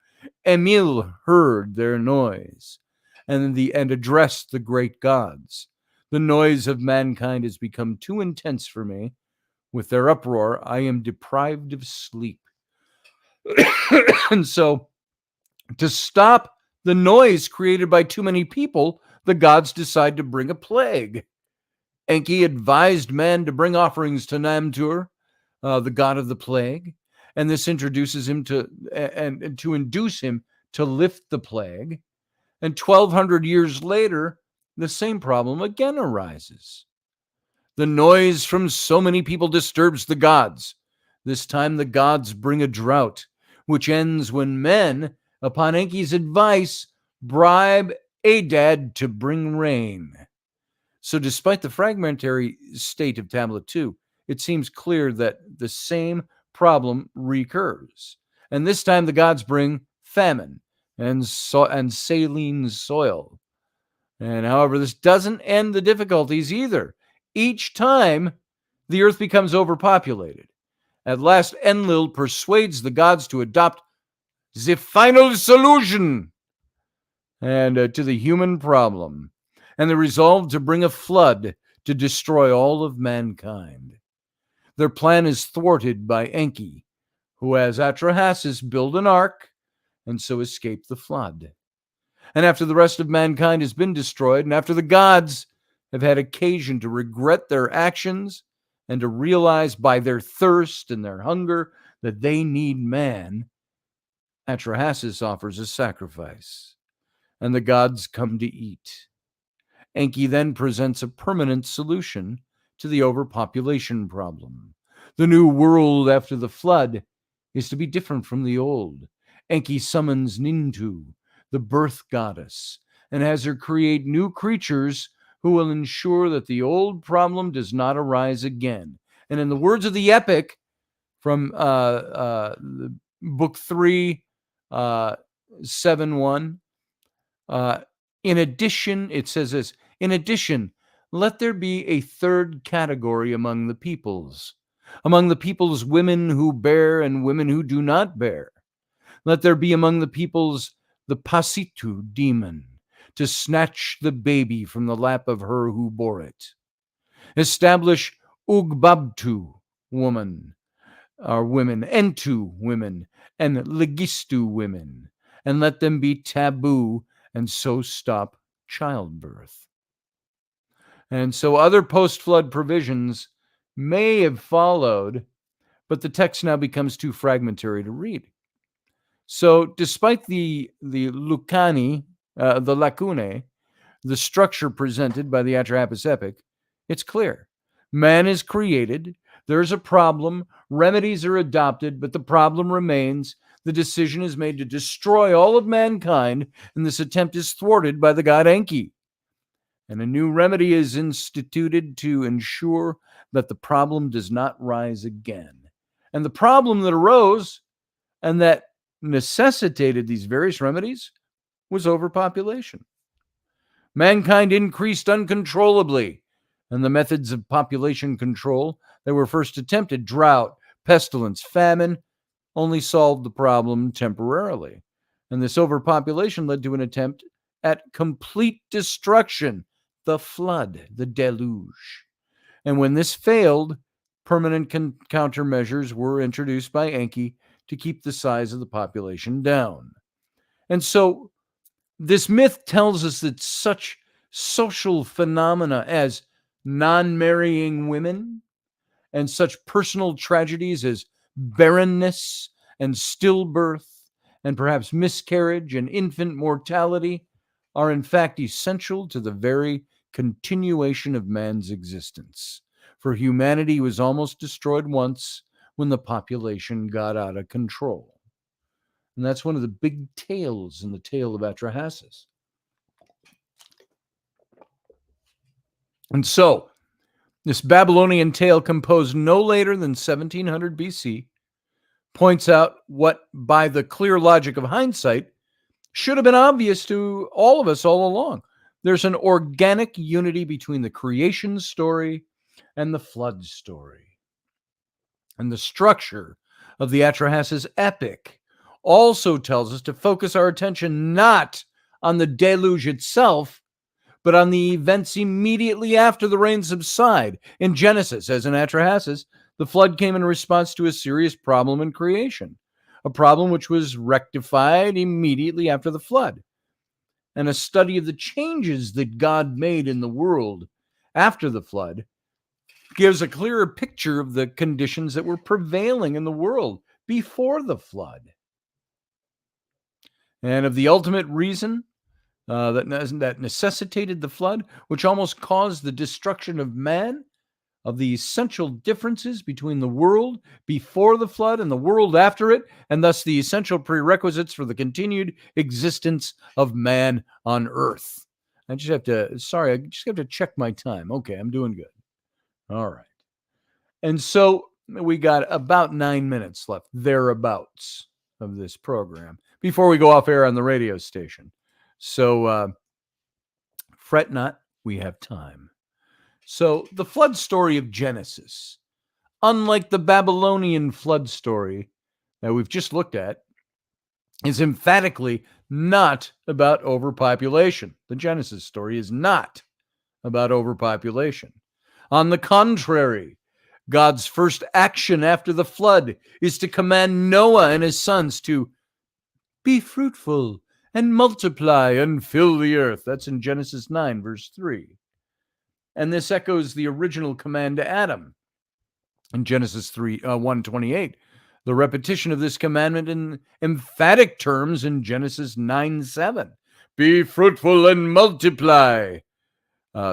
Emil heard their noise and addressed the great gods. The noise of mankind has become too intense for me. With their uproar, I am deprived of sleep. And so, to stop the noise created by too many people, the gods decide to bring a plague. Enki advised man to bring offerings to Namtur, the god of the plague, and this introduces him to and to induce him to lift the plague. And 1,200 years later, the same problem again arises. The noise from so many people disturbs the gods. This time the gods bring a drought, which ends when men, upon Enki's advice, bribe Adad to bring rain. So despite the fragmentary state of Tablet 2, it seems clear that the same problem recurs. And this time the gods bring famine and saline soil. And however, this doesn't end the difficulties either. Each time, the earth becomes overpopulated. At last, Enlil persuades the gods to adopt the final solution and to the human problem, and they resolve to bring a flood to destroy all of mankind. Their plan is thwarted by Enki, who has Atrahasis build an ark and so escape the flood. And after the rest of mankind has been destroyed, and after the gods have had occasion to regret their actions and to realize by their thirst and their hunger that they need man, Atrahasis offers a sacrifice, and the gods come to eat. Enki then presents a permanent solution to the overpopulation problem. The new world after the flood is to be different from the old. Enki summons Nintu, the birth goddess, and has her create new creatures who will ensure that the old problem does not arise again. And in the words of the epic from book 3, 7:1, in addition, it says this, in addition, let there be a third category among the peoples women who bear and women who do not bear. Let there be among the peoples the Pasitu demon, to snatch the baby from the lap of her who bore it. Establish Ugbabtu women, Entu women, and Legistu women, and let them be taboo, and so stop childbirth. And so other post-flood provisions may have followed, but the text now becomes too fragmentary to read. So despite the lacunae, the structure presented by the Atrahasis epic, it's clear. Man is created, there's a problem, remedies are adopted, but the problem remains. The decision is made to destroy all of mankind, and this attempt is thwarted by the god Enki. And a new remedy is instituted to ensure that the problem does not rise again. And the problem that arose and that necessitated these various remedies was overpopulation. Mankind increased uncontrollably, and the methods of population control that were first attempted, drought, pestilence, famine, only solved the problem temporarily. And this overpopulation led to an attempt at complete destruction, the flood, the deluge. And when this failed, permanent countermeasures were introduced by Enki to keep the size of the population down. And so this myth tells us that such social phenomena as non-marrying women and such personal tragedies as barrenness and stillbirth and perhaps miscarriage and infant mortality are in fact essential to the very continuation of man's existence. For humanity was almost destroyed once when the population got out of control. And that's one of the big tales in the tale of Atrahasis. And so, this Babylonian tale, composed no later than 1700 BC, points out what, by the clear logic of hindsight, should have been obvious to all of us all along. There's an organic unity between the creation story and the flood story. And the structure of the Atrahasis epic also tells us to focus our attention not on the deluge itself, but on the events immediately after the rains subside. In Genesis, as in Atrahasis, the flood came in response to a serious problem in creation, a problem which was rectified immediately after the flood. And a study of the changes that God made in the world after the flood gives a clearer picture of the conditions that were prevailing in the world before the flood. And of the ultimate reason that necessitated the flood, which almost caused the destruction of man, of the essential differences between the world before the flood and the world after it, and thus the essential prerequisites for the continued existence of man on earth. I just have to check my time. Okay, I'm doing good. All right. And so we got about 9 minutes left, thereabouts, of this program before we go off air on the radio station. So fret not, we have time. So the flood story of Genesis, unlike the Babylonian flood story that we've just looked at, is emphatically not about overpopulation. The Genesis story is not about overpopulation. On the contrary, God's first action after the flood is to command Noah and his sons to be fruitful and multiply and fill the earth. That's in Genesis 9, verse 3. And this echoes the original command to Adam in Genesis 1:28. The repetition of this commandment in emphatic terms in Genesis 9:7. Be fruitful and multiply.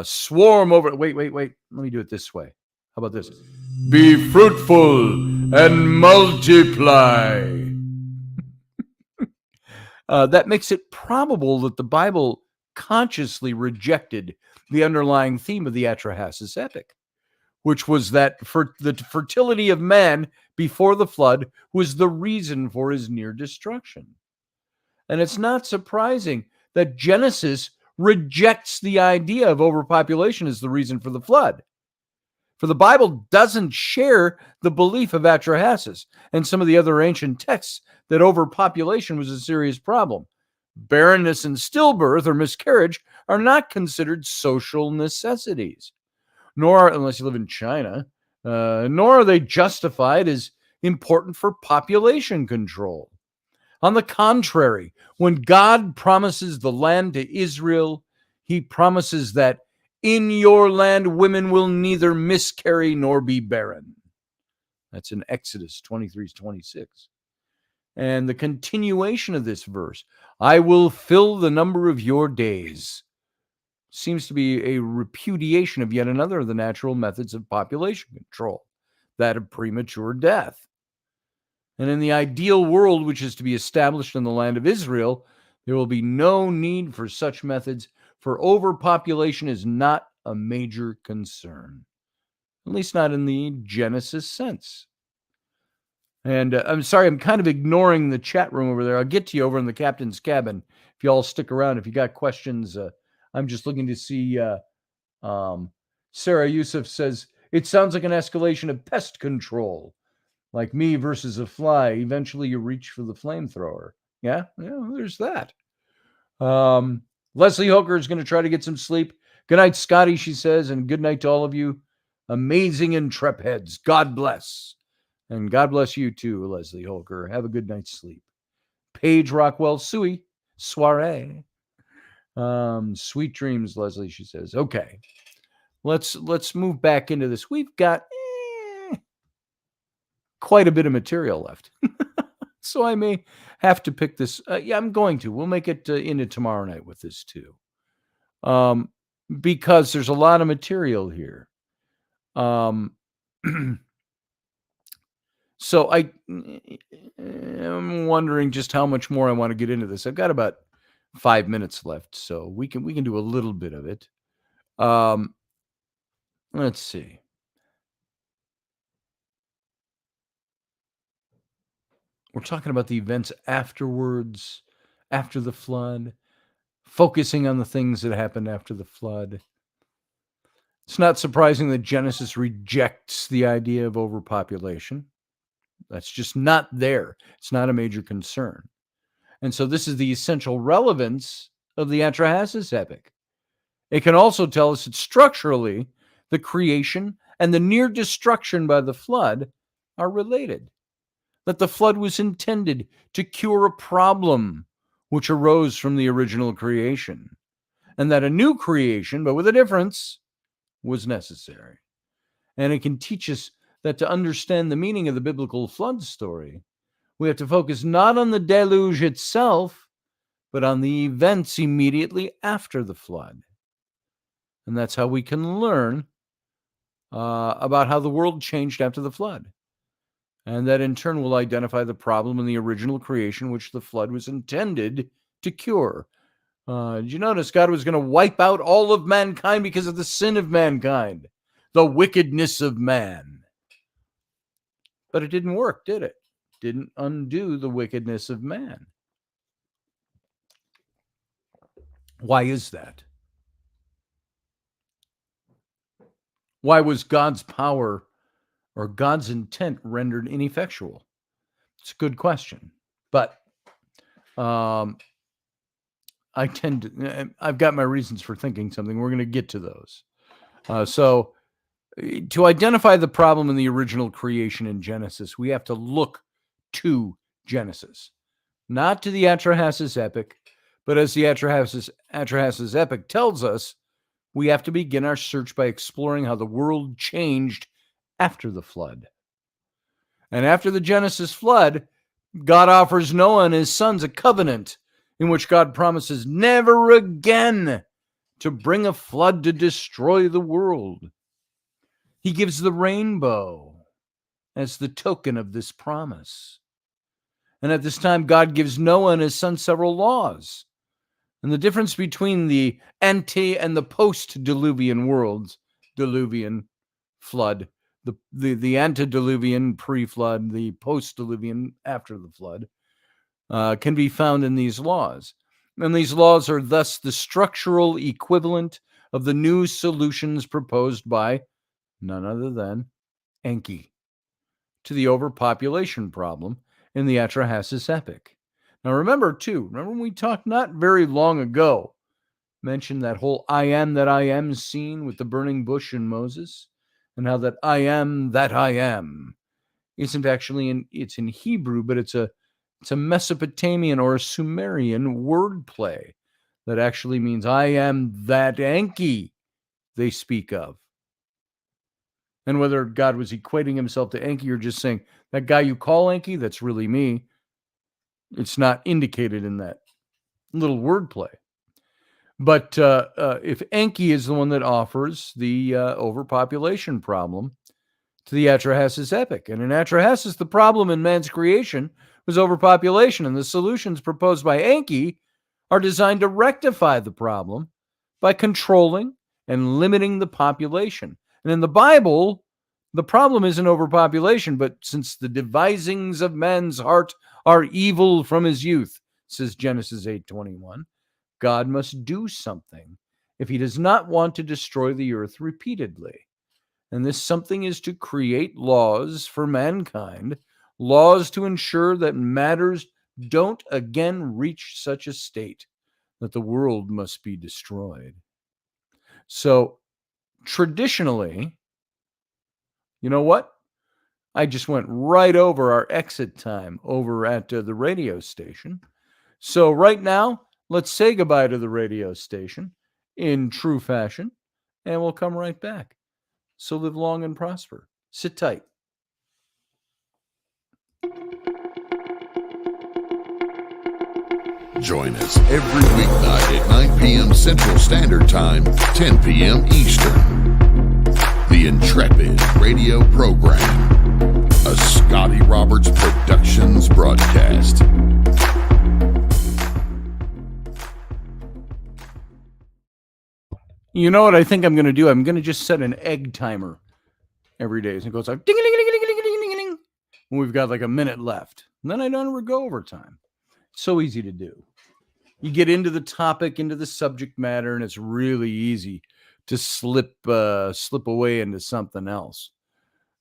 Swarm over. Wait. Let me do it this way. How about this? Be fruitful and multiply. That makes it probable that the Bible consciously rejected the underlying theme of the Atrahasis epic, which was that the fertility of man before the flood was the reason for his near destruction. And it's not surprising that Genesis rejects the idea of overpopulation as the reason for the flood. For the Bible doesn't share the belief of Atrahasis and some of the other ancient texts that overpopulation was a serious problem. Barrenness and stillbirth or miscarriage are not considered social necessities, nor, unless you live in China, nor are they justified as important for population control. On the contrary, when God promises the land to Israel, he promises that in your land women will neither miscarry nor be barren. That's in Exodus 23:26. And the continuation of this verse, I will fill the number of your days, seems to be a repudiation of yet another of the natural methods of population control, that of premature death. And in the ideal world, which is to be established in the land of Israel, there will be no need for such methods, for overpopulation is not a major concern, at least not in the Genesis sense. And I'm sorry, I'm kind of ignoring the chat room over there. I'll get to you over in the captain's cabin if you all stick around. If you got questions, I'm just looking to see. Sarah Yusuf says, it sounds like an escalation of pest control, like me versus a fly. Eventually you reach for the flamethrower. Yeah, there's that. Leslie Hooker is going to try to get some sleep. Good night, Scotty, she says, and good night to all of you. Amazing Intrepheads. God bless. And God bless you too, Leslie Holker. Have a good night's sleep. Paige Rockwell, Sui, soiree. Sweet dreams, Leslie, she says. Okay. Let's move back into this. We've got quite a bit of material left. So I may have to pick this. I'm going to. We'll make it into tomorrow night with this too. Because there's a lot of material here. So I'm wondering just how much more I want to get into this. I've got about 5 minutes left, so we can do a little bit of it. Let's see. We're talking about the events afterwards, after the flood, focusing on the things that happened after the flood. It's not surprising that Genesis rejects the idea of overpopulation. That's just not there. It's not a major concern. And so this is the essential relevance of the Atrahasis epic. It can also tell us that structurally, the creation and the near destruction by the flood are related. That the flood was intended to cure a problem which arose from the original creation, and that a new creation, but with a difference, was necessary. And it can teach us that to understand the meaning of the biblical flood story, we have to focus not on the deluge itself, but on the events immediately after the flood. And that's how we can learn about how the world changed after the flood. And that in turn will identify the problem in the original creation, which the flood was intended to cure. Did you notice God was going to wipe out all of mankind because of the sin of mankind, the wickedness of man? But it didn't work, did it? Didn't undo the wickedness of man. Why is that? Why was God's power or God's intent rendered ineffectual? It's a good question. But I've got my reasons for thinking something. We're going to get to those. So to identify the problem in the original creation in Genesis, we have to look to Genesis, not to the Atrahasis epic, but as the Atrahasis epic tells us, we have to begin our search by exploring how the world changed after the flood. And after the Genesis flood, God offers Noah and his sons a covenant in which God promises never again to bring a flood to destroy the world. He gives the rainbow as the token of this promise. And at this time, God gives Noah and his son several laws. And the difference between the ante and the post-diluvian worlds, diluvian, flood, the antediluvian, pre-flood, the post-diluvian, after the flood, can be found in these laws. And these laws are thus the structural equivalent of the new solutions proposed by none other than Enki to the overpopulation problem in the Atrahasis epic. Now remember when we talked not very long ago, mentioned that whole I am that I am scene with the burning bush and Moses, and how that I am isn't actually it's in Hebrew, but it's a Mesopotamian or a Sumerian wordplay that actually means I am that Enki they speak of. And whether God was equating himself to Enki or just saying, that guy you call Enki, that's really me, it's not indicated in that little wordplay. But if Enki is the one that offers the overpopulation problem to the Atrahasis epic, and in Atrahasis, the problem in man's creation was overpopulation, and the solutions proposed by Enki are designed to rectify the problem by controlling and limiting the population. And in the Bible, the problem isn't overpopulation, but since the devisings of man's heart are evil from his youth, says Genesis 8:21, God must do something if he does not want to destroy the earth repeatedly. And this something is to create laws for mankind, laws to ensure that matters don't again reach such a state that the world must be destroyed. So traditionally, you know what? I just went right over our exit time over at the radio station. So right now, let's say goodbye to the radio station in true fashion, and we'll come right back. So live long and prosper. Sit tight. Join us every weeknight at 9 p.m. Central Standard Time, 10 p.m. Eastern. The Intrepid radio program, a Scotty Roberts Productions broadcast. You know what I think I'm going to do? I'm going to just set an egg timer every day. So it goes like ding, ding, ding, ding, ding, ding, ding, ding, ding. And we've got like a minute left. And then I don't ever go overtime. So easy to do. You get into the topic, into the subject matter, and it's really easy to slip away into something else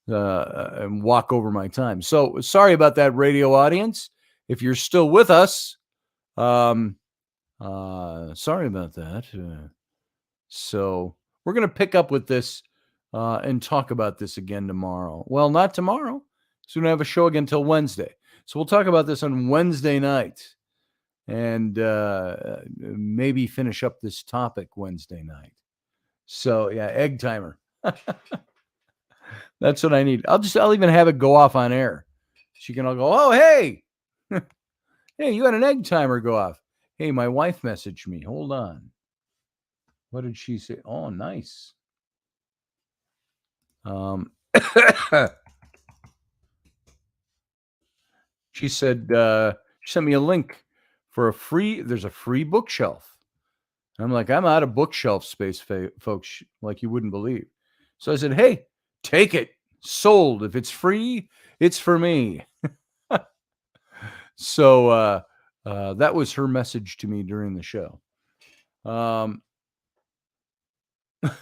and walk over my time. So sorry about that, radio audience. If you're still with us, sorry about that. So we're going to pick up with this and talk about this again tomorrow. Well, not tomorrow. So we don't have a show again until Wednesday. So we'll talk about this on Wednesday night and maybe finish up this topic Wednesday night. So yeah, egg timer. That's what I need. I'll even have it go off on air. She can all go, oh, hey, hey, you had an egg timer go off. Hey, my wife messaged me. Hold on. What did she say? Oh, nice. She said, she sent me a link for there's a free bookshelf. I'm like, I'm out of bookshelf space, folks, like you wouldn't believe. So I said, hey, take it. Sold. If it's free, it's for me. So that was her message to me during the show.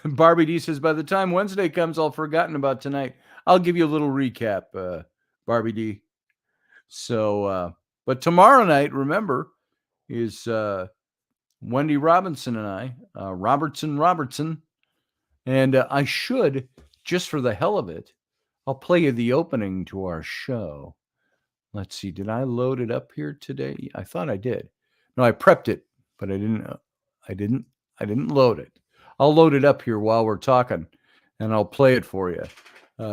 Barbie D says, by the time Wednesday comes, I'll forgotten about tonight. I'll give you a little recap, Barbie D. So, but tomorrow night, remember, is Wendy Robinson and I, Robertson. And I should, just for the hell of it, I'll play you the opening to our show. Let's see. Did I load it up here today? I thought I did. No, I prepped it, but I didn't load it. I'll load it up here while we're talking, and I'll play it for you,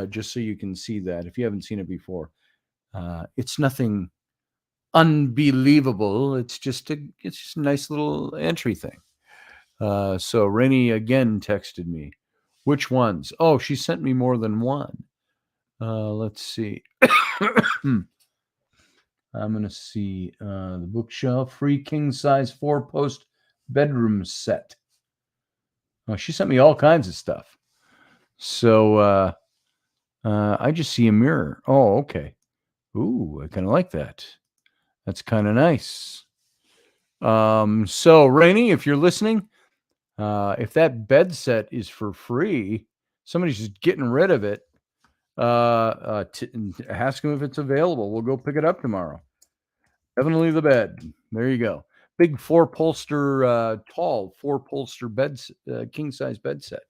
just so you can see that if you haven't seen it before. It's nothing unbelievable. It's just a nice little entry thing. So Rainey again texted me. Which ones? Oh, she sent me more than one. Let's see. I'm going to see the bookshelf, free king size 4-post bedroom set. Oh, she sent me all kinds of stuff. So I just see a mirror. Oh, okay. Ooh, I kind of like that. That's kind of nice. So Rainey, if you're listening, if that bed set is for free, somebody's just getting rid of it. Ask them if it's available. We'll go pick it up tomorrow. Definitely the bed. There you go. Big tall 4-poster bed, king size bed set.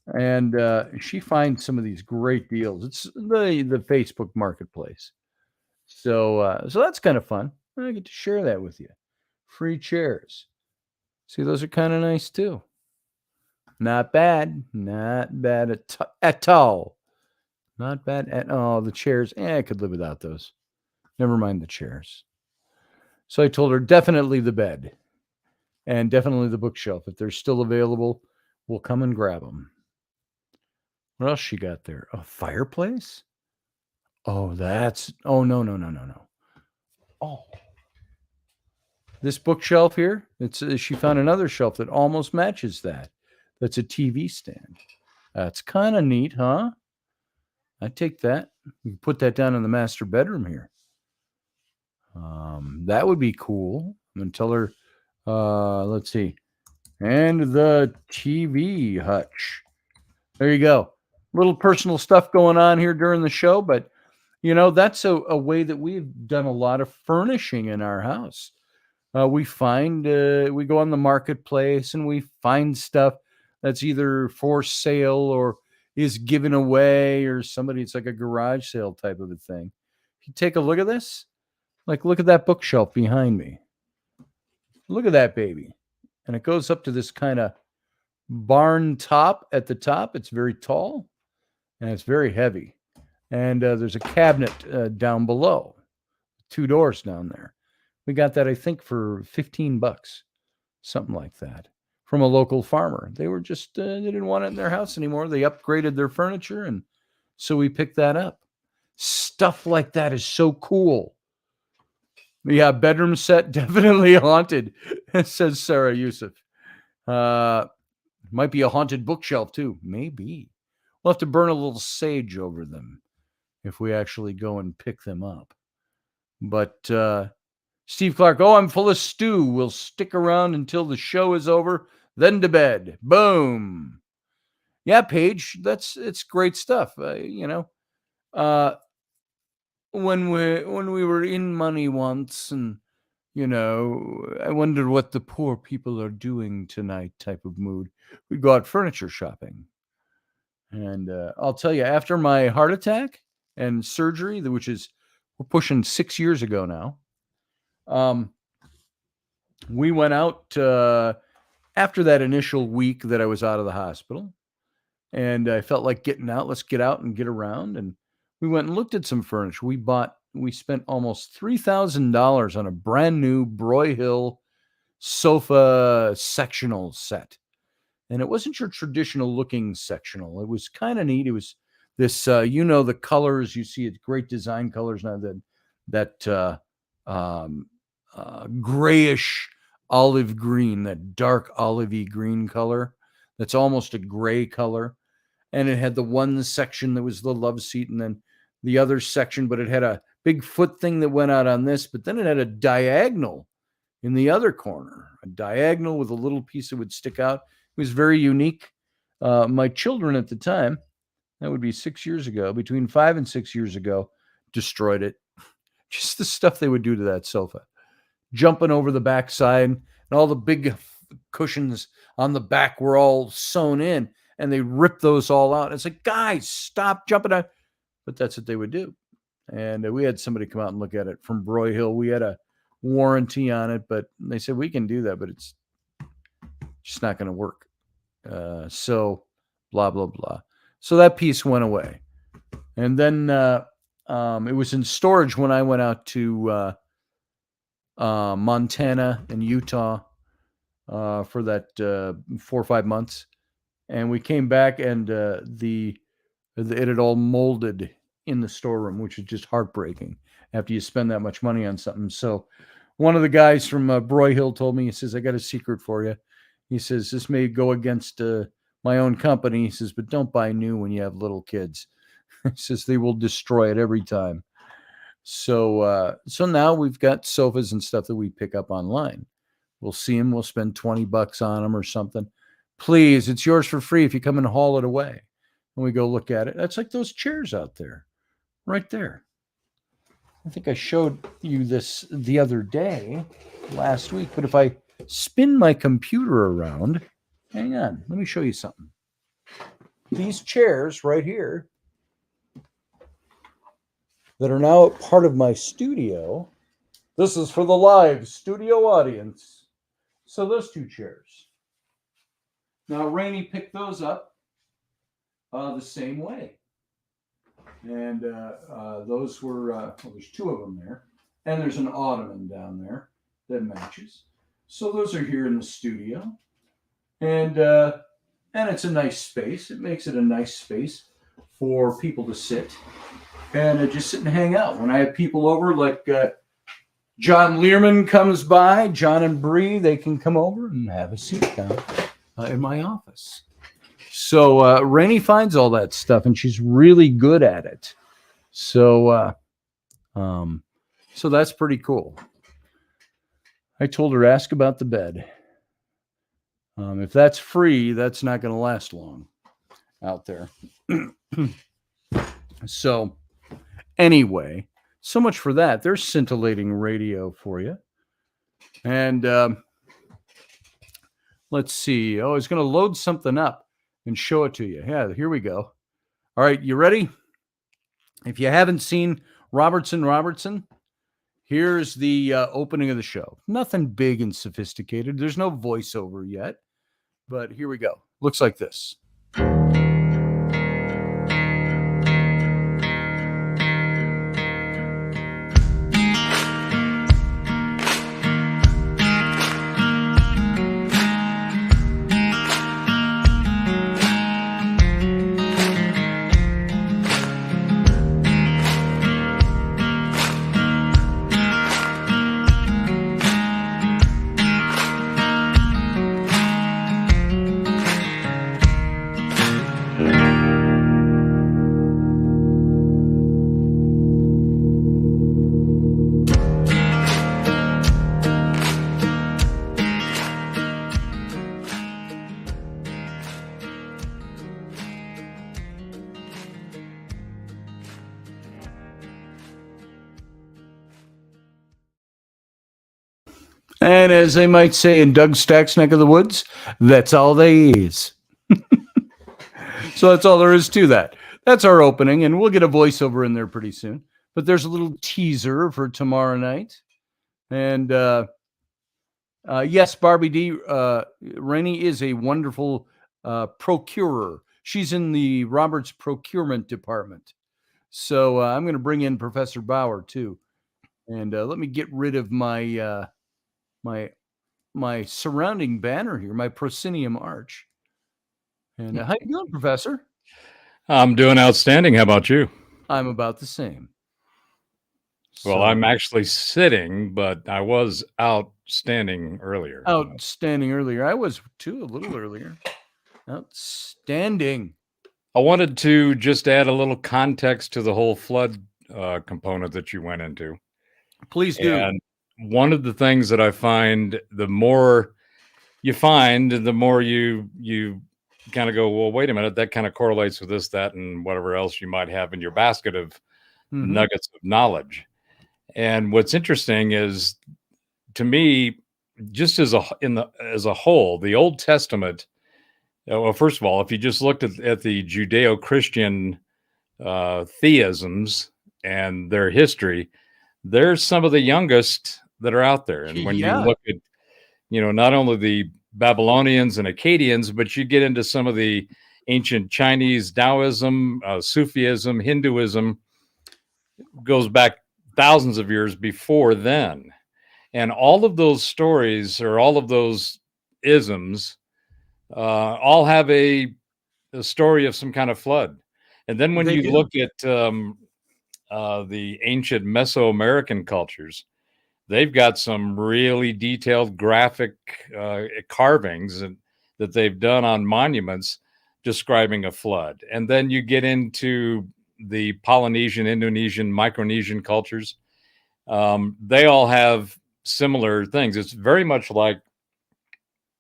And she finds some of these great deals. It's the Facebook Marketplace. So that's kind of fun. I get to share that with you. Free chairs. See, those are kind of nice too. Not bad. Not bad at all. Not bad at all. The chairs, I could live without those. Never mind the chairs. So I told her definitely the bed and definitely the bookshelf. If they're still available, we'll come and grab them. What else she got there? A fireplace? Oh, no. Oh, this bookshelf here, she found another shelf that almost matches that. That's a TV stand. That's kind of neat, huh? I take that. You can put that down in the master bedroom here. That would be cool. I'm going to tell her, let's see. And the TV hutch. There you go. Little personal stuff going on here during the show, but that's a way that we've done a lot of furnishing in our house. We go on the marketplace and we find stuff that's either for sale or is given away or it's like a garage sale type of a thing. If you take a look at this, look at that bookshelf behind me. Look at that baby. And it goes up to this kind of barn top at the top. It's very tall and it's very heavy. And there's a cabinet down below, 2 doors down there. We got that, I think, for $15, something like that, from a local farmer. They were just, they didn't want it in their house anymore. They upgraded their furniture, and so we picked that up. Stuff like that is so cool. Yeah, bedroom set definitely haunted, says Sarah Yusuf. Might be a haunted bookshelf too. Maybe. We'll have to burn a little sage over them if we actually go and pick them up. But Steve Clark, I'm full of stew. We'll stick around until the show is over, then to bed. Boom. Yeah, Paige, it's great stuff. When we were in money once, and I wondered what the poor people are doing tonight type of mood. We'd go out furniture shopping. And I'll tell you, after my heart attack and surgery, which is, we're pushing 6 years ago now, we went out after that initial week that I was out of the hospital. And I felt like getting out. Let's get out and get around. And we went and looked at some furniture. We spent almost $3,000 on a brand new Broyhill sofa sectional set. And it wasn't your traditional looking sectional. It was kind of neat. It was this, the colors, you see it, great design colors now, that grayish olive green, that dark olivey green color. That's almost a gray color. And it had the one section that was the love seat, and then the other section, but it had a big foot thing that went out on this, but then it had a diagonal in the other corner, a diagonal with a little piece that would stick out. It was very unique. My children at the time, that would be 6 years ago, between 5 and 6 years ago, destroyed it. Just the stuff they would do to that sofa. Jumping over the backside, and all the big cushions on the back were all sewn in, and they ripped those all out. It's like, guys, stop jumping out. But that's what they would do. And we had somebody come out and look at it from Broyhill. We had a warranty on it, but they said, we can do that, but it's just not going to work. So blah, blah, blah. So that piece went away. And then it was in storage when I went out to Montana and Utah for that 4 or 5 months. And we came back, and it had all molded in the storeroom, which is just heartbreaking after you spend that much money on something. So one of the guys from Broyhill told me, he says, I got a secret for you. He says, this may go against my own company. He says, but don't buy new when you have little kids. He says, they will destroy it every time. So now we've got sofas and stuff that we pick up online. We'll see them. We'll spend $20 on them or something. Please, it's yours for free if you come and haul it away. And we go look at it. That's like those chairs out there, right there. I think I showed you this the other day, last week. But if I spin my computer around, hang on, let me show you something. These chairs right here that are now part of my studio. This is for the live studio audience. So those two chairs. Now, Rainey picked those up the same way. And those were, there's two of them there. And there's an ottoman down there that matches. So those are here in the studio. And it's a nice space. It makes it a nice space for people to sit and just sit and hang out. When I have people over, like John Learman comes by, John and Bree, they can come over and have a seat down in my office. So Rainey finds all that stuff, and she's really good at it. So that's pretty cool. I told her, ask about the bed. If that's free, that's not going to last long out there. So anyway, so much for that. There's scintillating radio for you. And let's see. I was going to load something up and show it to you. Yeah, here we go. All right, you ready? If you haven't seen Robertson, here's the opening of the show. Nothing big and sophisticated. There's no voiceover yet, but here we go. Looks like this. And as they might say in Doug Stack's neck of the woods, that's all they is. So that's all there is to that. That's our opening, and we'll get a voiceover in there pretty soon. But there's a little teaser for tomorrow night. And yes, Barbie D. Rainey is a wonderful procurer. She's in the Roberts Procurement Department. So I'm going to bring in Professor Bauer too. And let me get rid of my my surrounding banner here, my proscenium arch. And how you doing, Professor? I'm doing outstanding. How about you? I'm about the same. Well, I'm actually sitting, but I was outstanding earlier. Outstanding earlier. I was too, a little earlier. Outstanding. I wanted to just add a little context to the whole flood component that you went into. Please do. And one of the things that I find, the more you find, the more you kind of go, well, wait a minute, that kind of correlates with this, that, and whatever else you might have in your basket of nuggets of knowledge. And what's interesting is, to me, just as a whole, the Old Testament. Well, first of all, if you just looked at the Judeo-Christian theisms and their history, there's some of the youngest that are out there. And when you look at, not only the Babylonians and Akkadians, but you get into some of the ancient Chinese Taoism, Sufism, Hinduism, goes back thousands of years before then. And all of those stories, or all of those isms, all have a story of some kind of flood. And then when you look at the ancient Mesoamerican cultures, they've got some really detailed graphic carvings that they've done on monuments describing a flood. And then you get into the Polynesian, Indonesian, Micronesian cultures. They all have similar things. It's very much like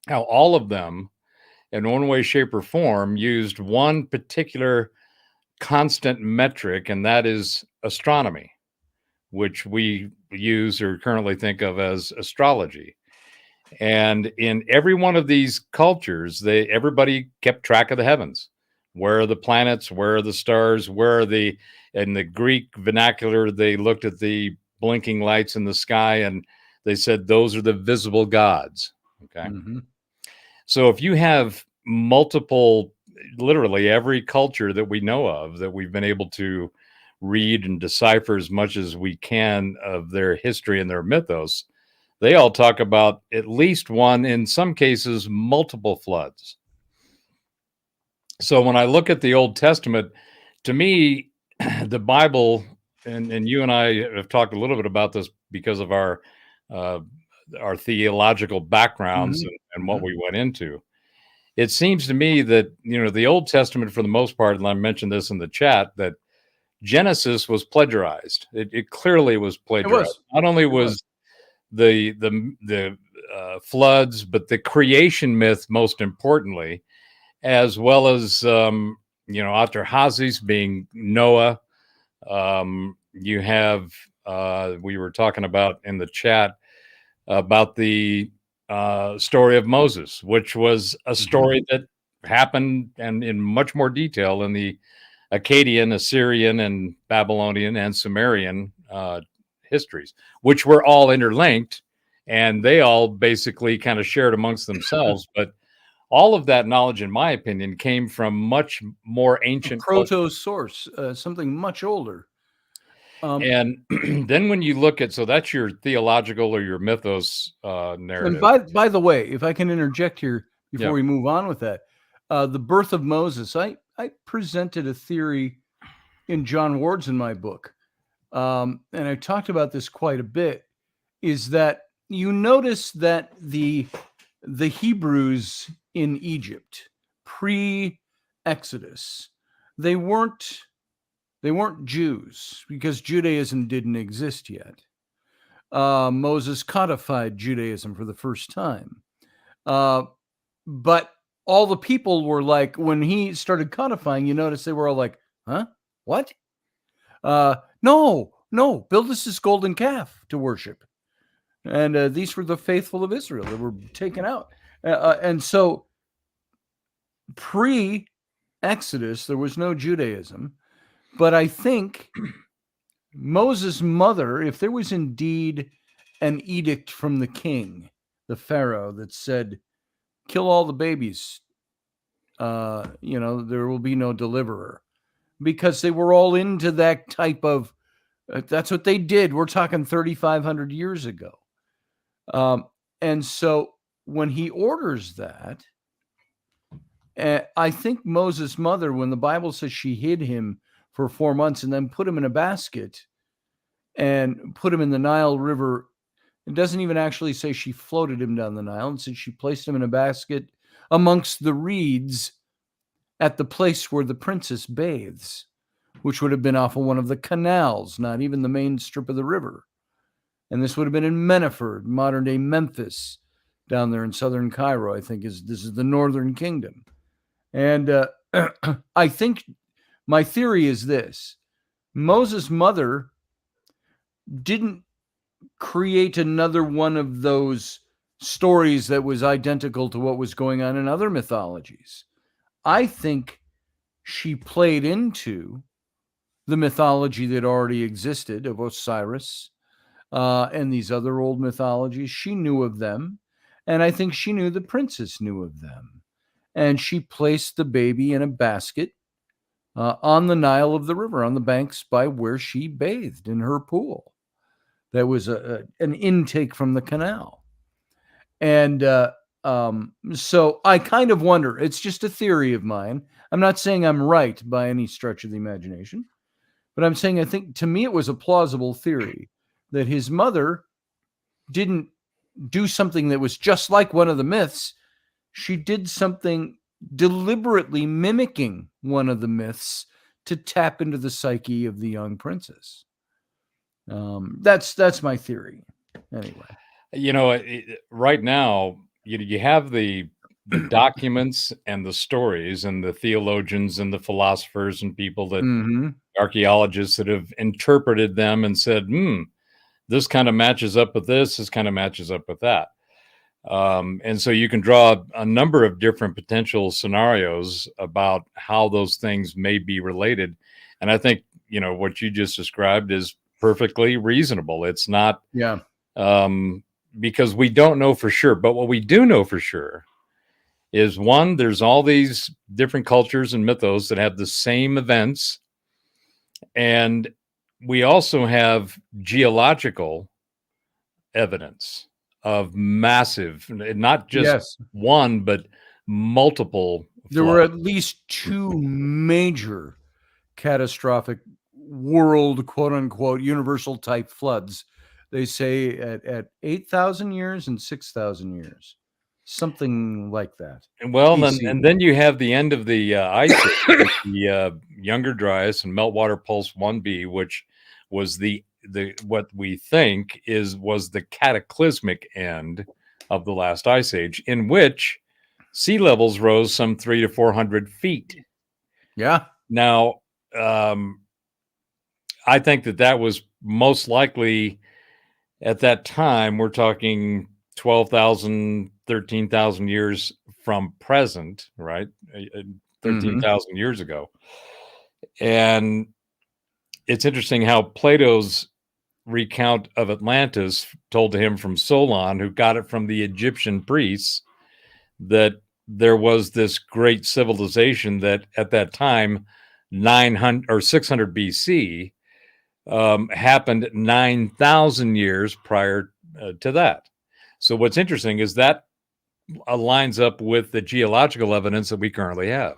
how all of them, in one way, shape, or form, used one particular constant metric, and that is astronomy, which we use or currently think of as astrology. And in every one of these cultures, everybody kept track of the heavens. Where are the planets? Where are the stars? Where are in the Greek vernacular, they looked at the blinking lights in the sky and they said, those are the visible gods. Okay. Mm-hmm. So if you have multiple, literally every culture that we know of, that we've been able to read and decipher as much as we can of their history and their mythos, they all talk about at least one, in some cases, multiple floods. So when I look at the Old Testament, to me, the Bible, and you and I have talked a little bit about this because of our theological backgrounds and what we went into. It seems to me that, the Old Testament, for the most part, and I mentioned this in the chat, that Genesis was plagiarized. It clearly was plagiarized. Not only was the floods, but the creation myth, most importantly, as well as, Atrahasis being Noah. You have, we were talking about in the chat about the story of Moses, which was a story that happened and in much more detail in the Akkadian, Assyrian, and Babylonian and Sumerian histories, which were all interlinked, and they all basically kind of shared amongst themselves. But all of that knowledge, in my opinion, came from much more ancient proto source, something much older. And then when you look at, so that's your theological or your mythos narrative. And by the way, if I can interject here before we move on with that, the birth of Moses, I presented a theory in John Ward's in my book, and I talked about this quite a bit, is that you notice that the Hebrews in Egypt pre-Exodus, they weren't Jews because Judaism didn't exist yet. Moses codified Judaism for the first time. But all the people were like, when he started codifying, you notice they were all like, huh? What? No, build us this golden calf to worship. And these were the faithful of Israel that were taken out. And so pre-Exodus, there was no Judaism. But I think Moses' mother, if there was indeed an edict from the king, the Pharaoh, that said, kill all the babies, there will be no deliverer, because they were all into that type of, that's what they did. We're talking 3,500 years ago. And so when he orders that, I think Moses' mother, when the Bible says she hid him for 4 months and then put him in a basket and put him in the Nile River, it doesn't even actually say she floated him down the Nile. It says she placed him in a basket amongst the reeds at the place where the princess bathes, which would have been off of one of the canals, not even the main strip of the river. And this would have been in Menaford, modern day Memphis, down there in southern Cairo. I think this is the northern kingdom. And I think my theory is this: Moses' mother didn't create another one of those stories that was identical to what was going on in other mythologies. I think she played into the mythology that already existed of Osiris and these other old mythologies. She knew of them, and I think she knew the princess knew of them. And she placed the baby in a basket on the Nile of the river, on the banks by where she bathed in her pool. That was an intake from the canal. And so I kind of wonder, it's just a theory of mine. I'm not saying I'm right by any stretch of the imagination, but I'm saying I think, to me, it was a plausible theory that his mother didn't do something that was just like one of the myths. She did something deliberately mimicking one of the myths to tap into the psyche of the young princess. That's my theory. Anyway, right now, you have the documents and the stories and the theologians and the philosophers and people that archaeologists that have interpreted them and said, this kind of matches up with this kind of matches up with that. And so you can draw a number of different potential scenarios about how those things may be related. And I think, what you just described is perfectly reasonable. It's not, because we don't know for sure. But what we do know for sure is, one, there's all these different cultures and mythos that have the same events. And we also have geological evidence of massive, not just one, but multiple. There were at least 2 major catastrophic world, quote unquote, universal type floods. They say at 8,000 years and 6,000 years, something like that. Well, then you have the end of the ice age, the Younger Dryas and Meltwater Pulse 1b, which was the what we think was the cataclysmic end of the last ice age, in which sea levels rose some 300 to 400 feet. Yeah. Now, I think that was most likely at that time. We're talking 12,000, 13,000 years from present, right? 13,000 years ago. And it's interesting how Plato's recount of Atlantis, told to him from Solon, who got it from the Egyptian priests, that there was this great civilization that at that time, 900 or 600 BC, happened 9,000 years prior to that. So what's interesting is that aligns up with the geological evidence that we currently have.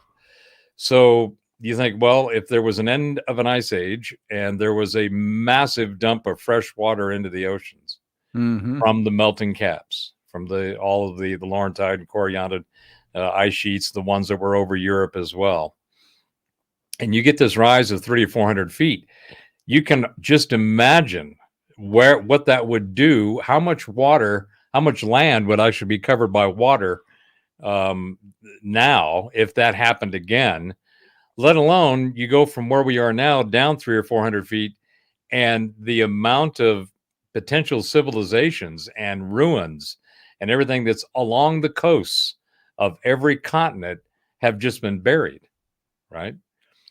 So you think, well, if there was an end of an ice age and there was a massive dump of fresh water into the oceans from the melting caps, from all of the Laurentide and Coriolanid ice sheets, the ones that were over Europe as well, and you get this rise of 300 or 400 feet, you can just imagine what that would do, how much water, how much land would actually be covered by water now if that happened again. Let alone you go from where we are now down 300 or 400 feet, and the amount of potential civilizations and ruins and everything that's along the coasts of every continent have just been buried, right?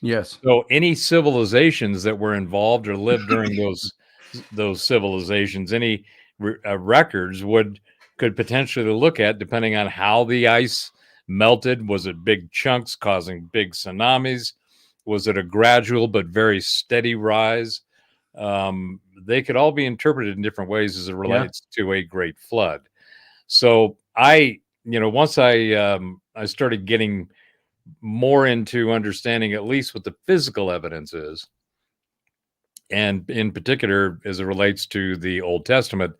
Yes. So any civilizations that were involved or lived during those civilizations, any records could potentially look at, depending on how the ice melted. Was it big chunks causing big tsunamis? Was it a gradual but very steady rise? They could all be interpreted in different ways as it relates to a great flood. So once I started getting more into understanding at least what the physical evidence is, and in particular as it relates to the Old Testament,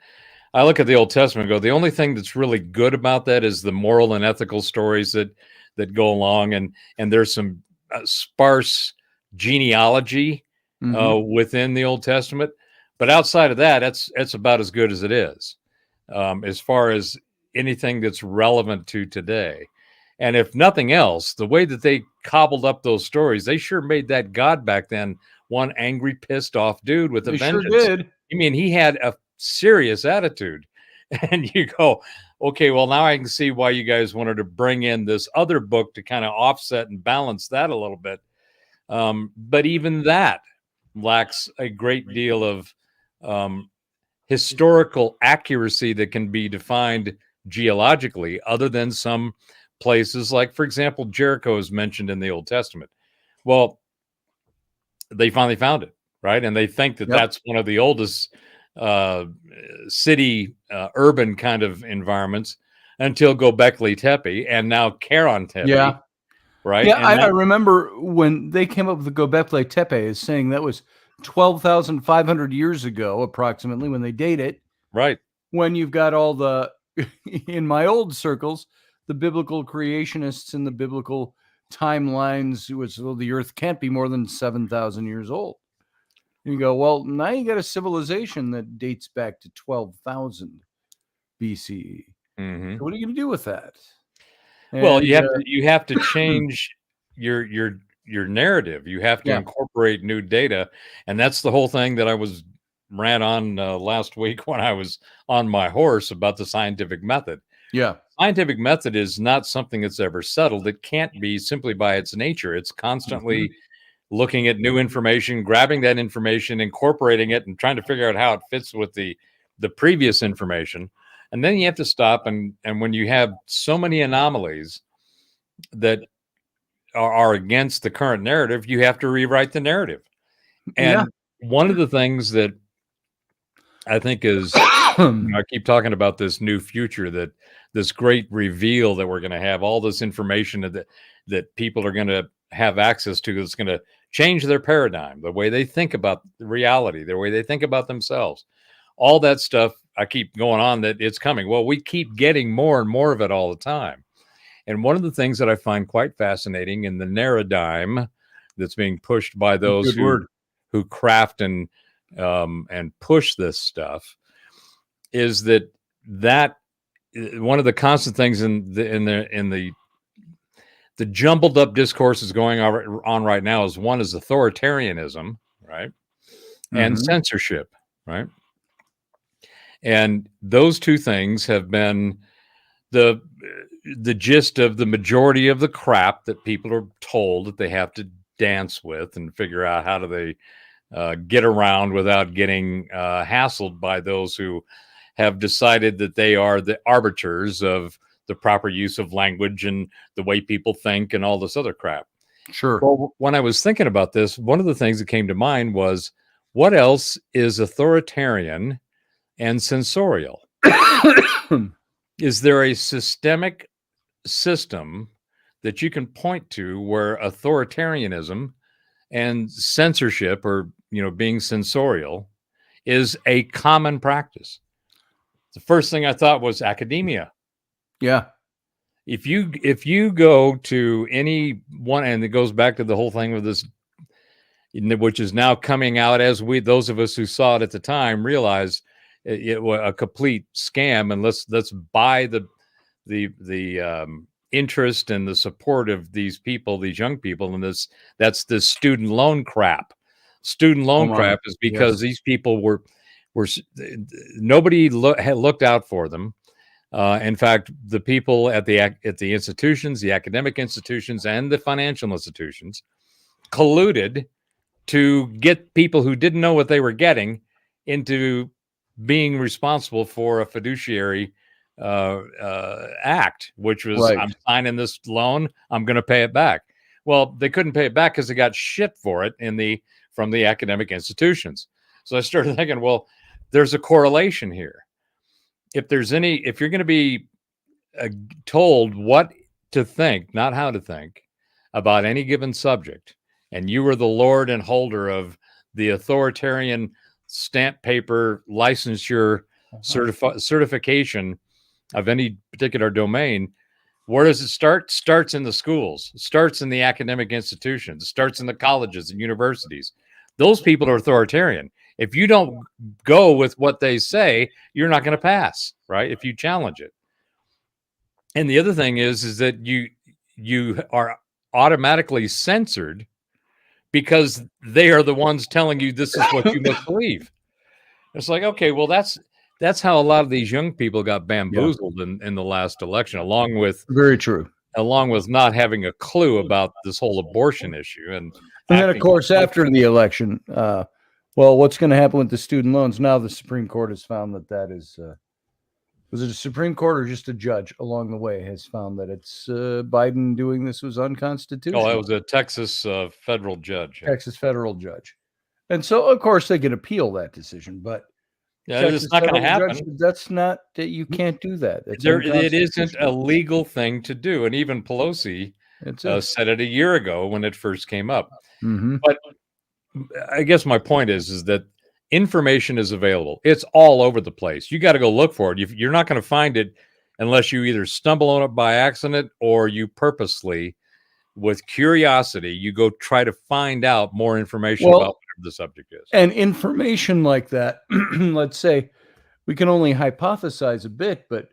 I look at the Old Testament and go, the only thing that's really good about that is the moral and ethical stories that go along, and there's some sparse genealogy within the Old Testament, but outside of that, it's about as good as it is, as far as anything that's relevant to today. And if nothing else, the way that they cobbled up those stories, they sure made that God back then one angry, pissed off dude with a vengeance. Sure did. I mean, he had a serious attitude. And you go, okay, well, now I can see why you guys wanted to bring in this other book to kind of offset and balance that a little bit. But even that lacks a great deal of historical accuracy that can be defined geologically, other than some places like, for example, Jericho is mentioned in the Old Testament. Well, they finally found it, right? And they think that that's one of the oldest city urban kind of environments until Göbekli Tepe and now Karen Tepe, right? Yeah, I remember when they came up with the Göbekli Tepe as saying that was 12,500 years ago, approximately, when they date it. Right. When you've got all the, in my old circles, the biblical creationists and the biblical timelines, which, well, the earth can't be more than 7,000 years old. And you go, well, now you got a civilization that dates back to 12,000 BCE. Mm-hmm. So what are you going to do with that? Well, you have to change your narrative. You have to incorporate new data, and that's the whole thing that I was ran on last week when I was on my horse about the scientific method. Yeah, scientific method is not something that's ever settled. It can't be simply by its nature. It's constantly looking at new information, grabbing that information, incorporating it, and trying to figure out how it fits with the previous information. And then you have to stop, and when you have so many anomalies that are against the current narrative, you have to rewrite the narrative. And one of the things that I think is, I keep talking about this new future, that this great reveal that we're going to have all this information that people are going to have access to, that's going to change their paradigm, the way they think about reality, the way they think about themselves, all that stuff. I keep going on that it's coming. Well, we keep getting more and more of it all the time. And one of the things that I find quite fascinating in the narrative that's being pushed by those who craft and push this stuff is that one of the constant things in the jumbled up discourses going on right now is authoritarianism, right? And censorship, right? And those two things have been the gist of the majority of the crap that people are told that they have to dance with and figure out how do they get around without getting hassled by those who have decided that they are the arbiters of the proper use of language and the way people think and all this other crap. Sure. Well, when I was thinking about this, one of the things that came to mind was, what else is authoritarian and censorial? Is there a systemic system that you can point to where authoritarianism and censorship, or being censorial, is a common practice? The first thing I thought was academia. Yeah. If you go to any one, and it goes back to the whole thing with this, which is now coming out as those of us who saw it at the time realize it was a complete scam, and let's buy the interest and the support of these people, these young people, and that's the student loan crap. Student loan crap is because these people nobody had looked out for them. In fact, the people at the institutions, the academic institutions, and the financial institutions colluded to get people who didn't know what they were getting into being responsible for a fiduciary act, which was, Right. I'm signing this loan, I'm going to pay it back. Well, they couldn't pay it back because they got shit for it from the academic institutions. So I started thinking, well, there's a correlation here. If you're going to be told what to think, not how to think about any given subject, and you were the lord and holder of the authoritarian stamp paper licensure certification of any particular domain, where does it start? Starts in the schools, starts in the academic institutions, starts in the colleges and universities. Those people are authoritarian. If you don't go with what they say, you're not going to pass, right? If you challenge it. And the other thing is that you are automatically censored because they are the ones telling you this is what you must believe. It's like, okay, well, that's how a lot of these young people got bamboozled in the last election, along with Very true. Along with not having a clue about this whole abortion issue. And then, of course, after the election, well, what's going to happen with the student loans? Now the Supreme Court has found that is, was it a Supreme Court or just a judge along the way has found that it's Biden doing this was unconstitutional. Oh, it was a Texas federal judge. Texas federal judge. And so, of course, they can appeal that decision, but it's not going to happen. Judge, that's not that you can't do that. It isn't a legal thing to do. And even Pelosi said it a year ago when it first came up. Mm-hmm. But I guess my point is that information is available. It's all over the place. You got to go look for it. You're not going to find it unless you either stumble on it by accident or you purposely, with curiosity, you go try to find out more information about whatever the subject is. And information like that, let's say, we can only hypothesize a bit, but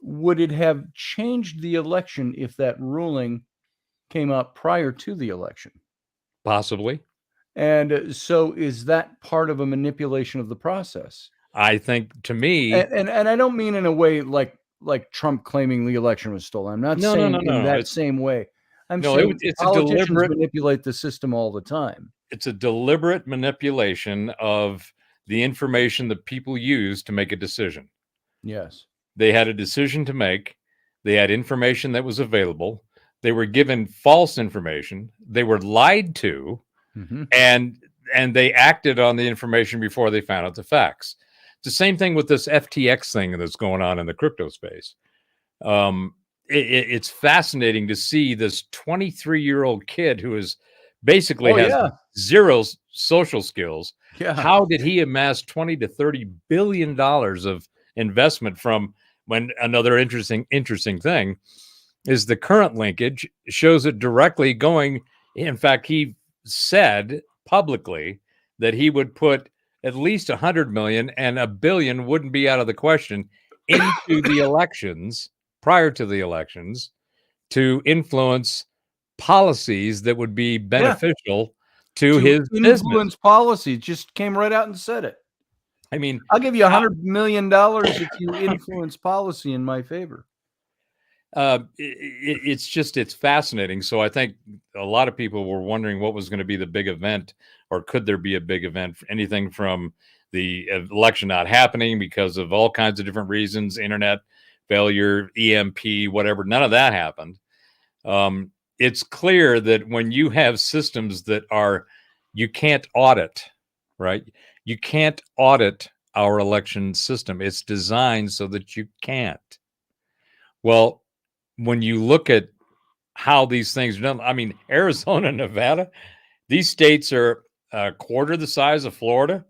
would it have changed the election if that ruling came out prior to the election? Possibly. And so is that part of a manipulation of the process? I think, to me, and I don't mean in a way like Trump claiming the election was stolen. I'm not saying in that same way. I'm saying it's politicians a deliberate manipulate the system all the time. It's a deliberate manipulation of the information that people use to make a decision. Yes. They had a decision to make. They had information that was available. They were given false information. They were lied to, and they acted on the information before they found out the facts. It's the same thing with this FTX thing that's going on in the crypto space. It's fascinating to see this 23-year-old kid who is basically has zero social skills. Yeah. How did he amass $20 to $30 billion of investment from when another interesting thing is the current linkage shows it directly going. In fact, he said publicly that he would put at least 100 million and $1 billion wouldn't be out of the question into the elections prior to the elections to influence policies that would be beneficial to his business. Policy. Just came right out and said it. I mean, I'll give you $100 million if you influence policy in my favor. It's fascinating. So I think a lot of people were wondering what was going to be the big event, or could there be a big event? Anything from the election not happening because of all kinds of different reasons, internet failure, EMP, whatever. None of that happened. It's clear that when you have systems that you can't audit, right? You can't audit our election system. It's designed so that you can't. Well, when you look at how these things are done, I mean, Arizona, Nevada, these states are a quarter the size of Florida.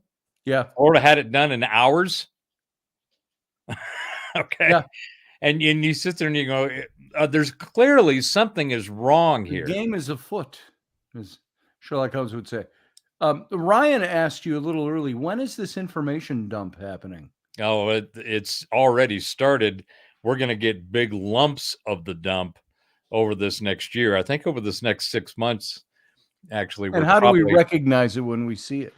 Yeah. Florida had it done in hours. Okay. Yeah. And you sit there and you go, there's clearly something is wrong here. The game is afoot, as Sherlock Holmes would say. Ryan asked you a little early, when is this information dump happening? Oh, it's already started. We're going to get big lumps of the dump over this next year. I think over this next 6 months, actually. And how do we recognize it when we see it?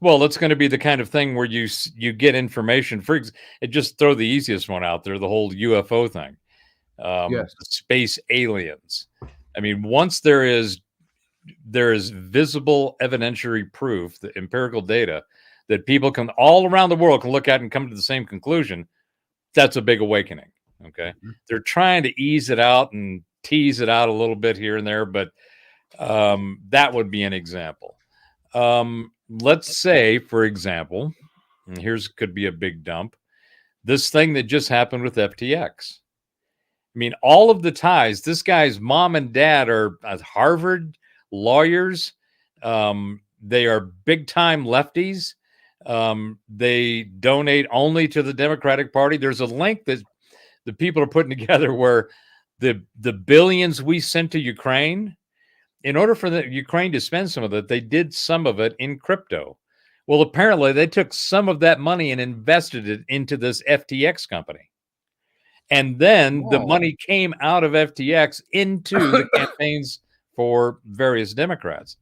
Well, it's going to be the kind of thing where you get information. Just throw the easiest one out there, the whole UFO thing, Yes. space aliens. I mean, once there is visible evidentiary proof, the empirical data that people can all around the world can look at and come to the same conclusion, that's a big awakening. Okay. Mm-hmm. They're trying to ease it out and tease it out a little bit here and there, but that would be an example. Let's say, for example, and could be a big dump, this thing that just happened with FTX. I mean, all of the ties, this guy's mom and dad are at Harvard lawyers. They are big time lefties. They donate only to the Democratic Party. There's a link that the people are putting together where the billions we sent to Ukraine, in order for the Ukraine to spend some of it, they did some of it in crypto. Well, apparently they took some of that money and invested it into this FTX company. And then the money came out of FTX into the campaigns for various Democrats.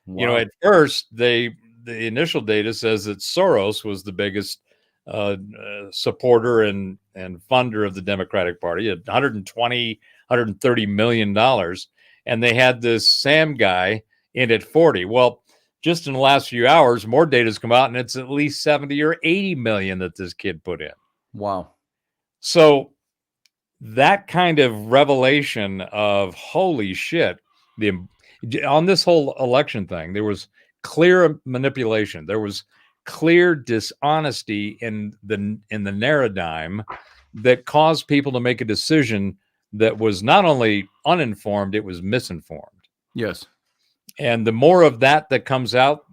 Wow. You know, at first, the initial data says that Soros was the biggest supporter and funder of the Democratic Party at $130 million. And they had this Sam guy in at 40. Well, just in the last few hours, more data has come out, and it's at least 70 or 80 million that this kid put in. Wow. So that kind of revelation of holy shit, on this whole election thing, there was clear manipulation. There was clear dishonesty in the narrative that caused people to make a decision that was not only uninformed, it was misinformed. Yes. And the more of that comes out,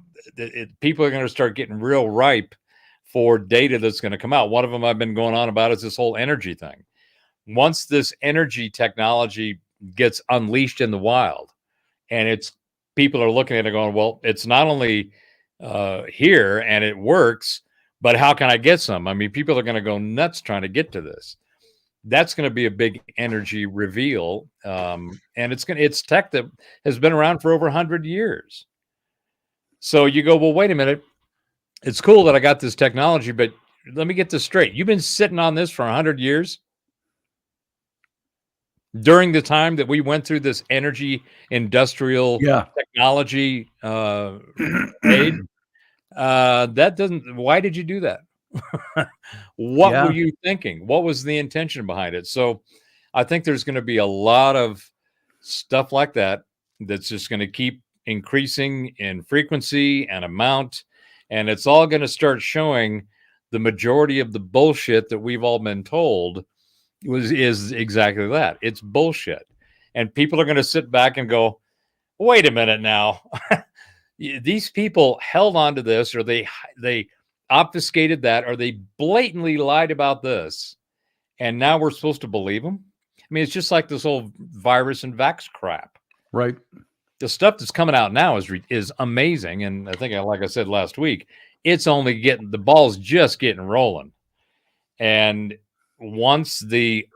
people are going to start getting real ripe for data that's going to come out. One of them I've been going on about is this whole energy thing. Once this energy technology gets unleashed in the wild, and people are looking at it going, well, it's not only here and it works, but how can I get some? I mean, people are going to go nuts trying to get to this. That's going to be a big energy reveal, and it's tech that has been around for over 100 years. So you go, well, wait a minute. It's cool that I got this technology, but let me get this straight. You've been sitting on this for 100 years? During the time that we went through this energy industrial technology age, why did you do that? What were you thinking? What was the intention behind it? So I think there's going to be a lot of stuff like that that's just going to keep increasing in frequency and amount, and it's all going to start showing the majority of the bullshit that we've all been told is exactly that. It's bullshit. And people are going to sit back and go, wait a minute now. These people held on to this, or they obfuscated that, or they blatantly lied about this, and now we're supposed to believe them? I mean, it's just like this whole virus and vax crap. Right. The stuff that's coming out now is amazing, and I think, like I said last week, it's only the ball's just getting rolling. And once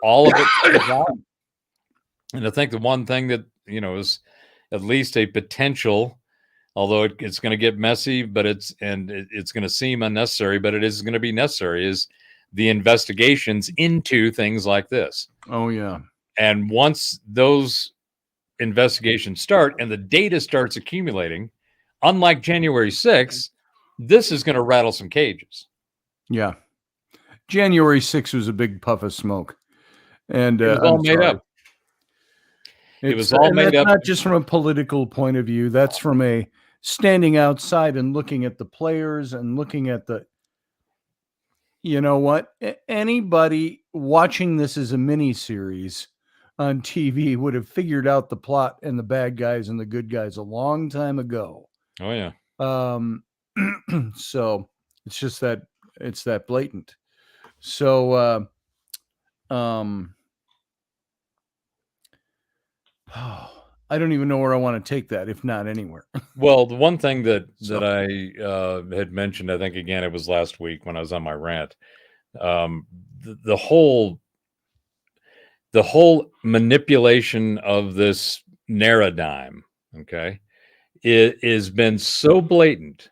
all of it comes out, and I think the one thing that is at least a potential, although it's going to get messy, but it's going to seem unnecessary, but it is going to be necessary, is the investigations into things like this. Oh yeah. And once those investigations start and the data starts accumulating, unlike January 6th, this is going to rattle some cages. Yeah. January 6th was a big puff of smoke. And it was all made up. It was all made up. Not just from a political point of view. That's from a standing outside and looking at the players and looking at you know what? Anybody watching this as a mini series on TV would have figured out the plot and the bad guys and the good guys a long time ago. Oh yeah. So it's just that it's that blatant. So, I don't even know where I want to take that, if not anywhere. Well, the one thing that I had mentioned, I think again, it was last week when I was on my rant, the whole manipulation of this narrative, okay, it has been so blatant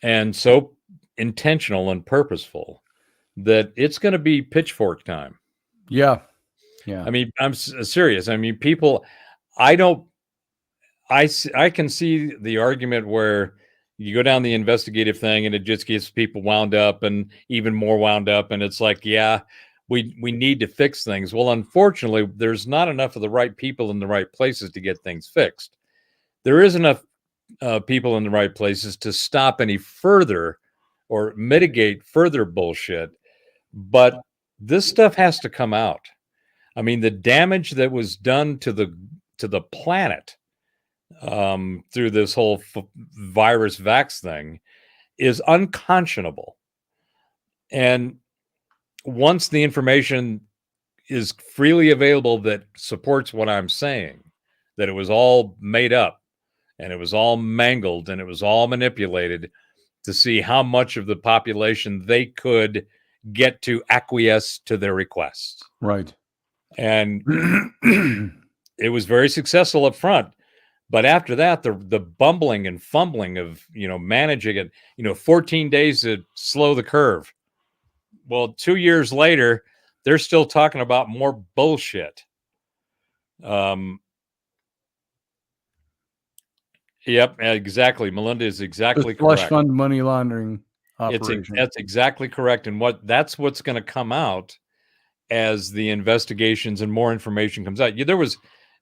and so intentional and purposeful that it's going to be pitchfork time. Yeah. I mean, I'm serious. I mean, people, I can see the argument where you go down the investigative thing and it just gets people wound up and even more wound up. And it's like, yeah, we need to fix things. Well, unfortunately, there's not enough of the right people in the right places to get things fixed. There is enough people in the right places to stop any further or mitigate further bullshit. But this stuff has to come out. I mean, the damage that was done to the planet through this whole virus vax thing is unconscionable. And once the information is freely available that supports what I'm saying, that it was all made up and it was all mangled and it was all manipulated to see how much of the population they could get to acquiesce to their requests. Right. And it was very successful up front. But after that, the bumbling and fumbling of, managing it, 14 days to slow the curve. Well, 2 years later, they're still talking about more bullshit. Yep, exactly. Melinda is exactly slush correct. fund money laundering operation. That's exactly correct. And that's what's going to come out as the investigations and more information comes out. There was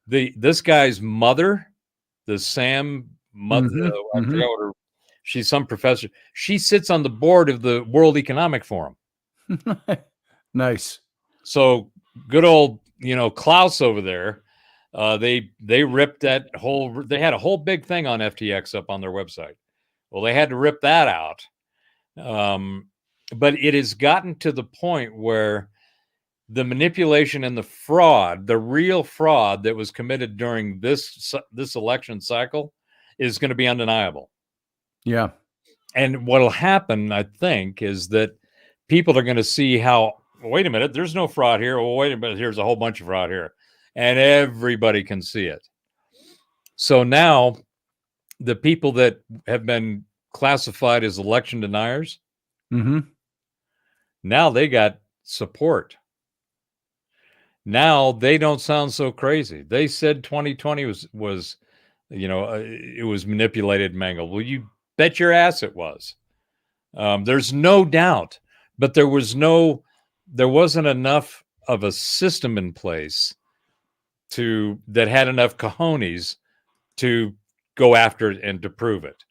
this guy's mother, the Sam mother, I forgot what her, she's some professor. She sits on the board of the World Economic Forum. Nice. So good old, Klaus over there. They ripped that whole. They had a whole big thing on FTX up on their website. Well, they had to rip that out. But it has gotten to the point where the manipulation and the fraud, the real fraud that was committed during this election cycle, is going to be undeniable. Yeah. And what'll happen, I think, is that people are going to see how, wait a minute, there's no fraud here. Well, wait a minute, here's a whole bunch of fraud here. And everybody can see it. So now the people that have been classified as election deniers, now they got support. Now they don't sound so crazy. They said 2020 was it was manipulated, mangled. Well, you bet your ass it was. There's no doubt, but there wasn't enough of a system in place that had enough cojones to go after it and to prove it.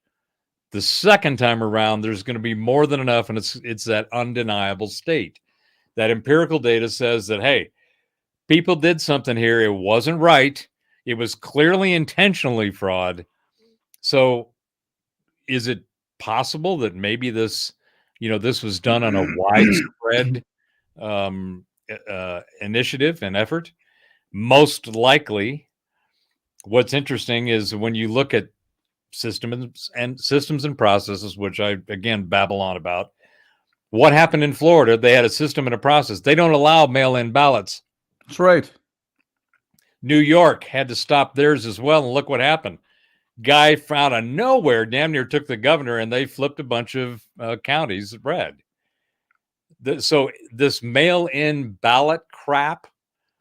The second time around, there's going to be more than enough, and it's that undeniable state. That empirical data says that, hey, people did something here. It wasn't right. It was clearly intentionally fraud. So is it possible that maybe this was done on a widespread initiative and effort? Most likely. What's interesting is when you look at systems and processes, which I, again, babble on about, what happened in Florida, they had a system and a process. They don't allow mail-in ballots. That's right. New York had to stop theirs as well, and look what happened. Guy out of nowhere damn near took the governor, and they flipped a bunch of counties red. So this mail-in ballot crap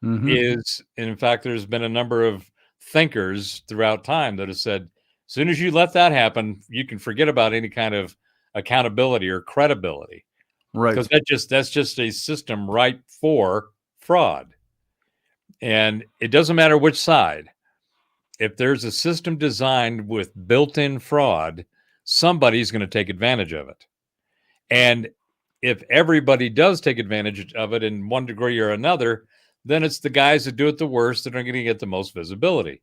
is, in fact, there's been a number of thinkers throughout time that have said, as soon as you let that happen, you can forget about any kind of accountability or credibility. Right. Because that's just a system ripe for fraud. And it doesn't matter which side. If there's a system designed with built-in fraud, somebody's going to take advantage of it. And if everybody does take advantage of it in one degree or another, then it's the guys that do it the worst that are going to get the most visibility.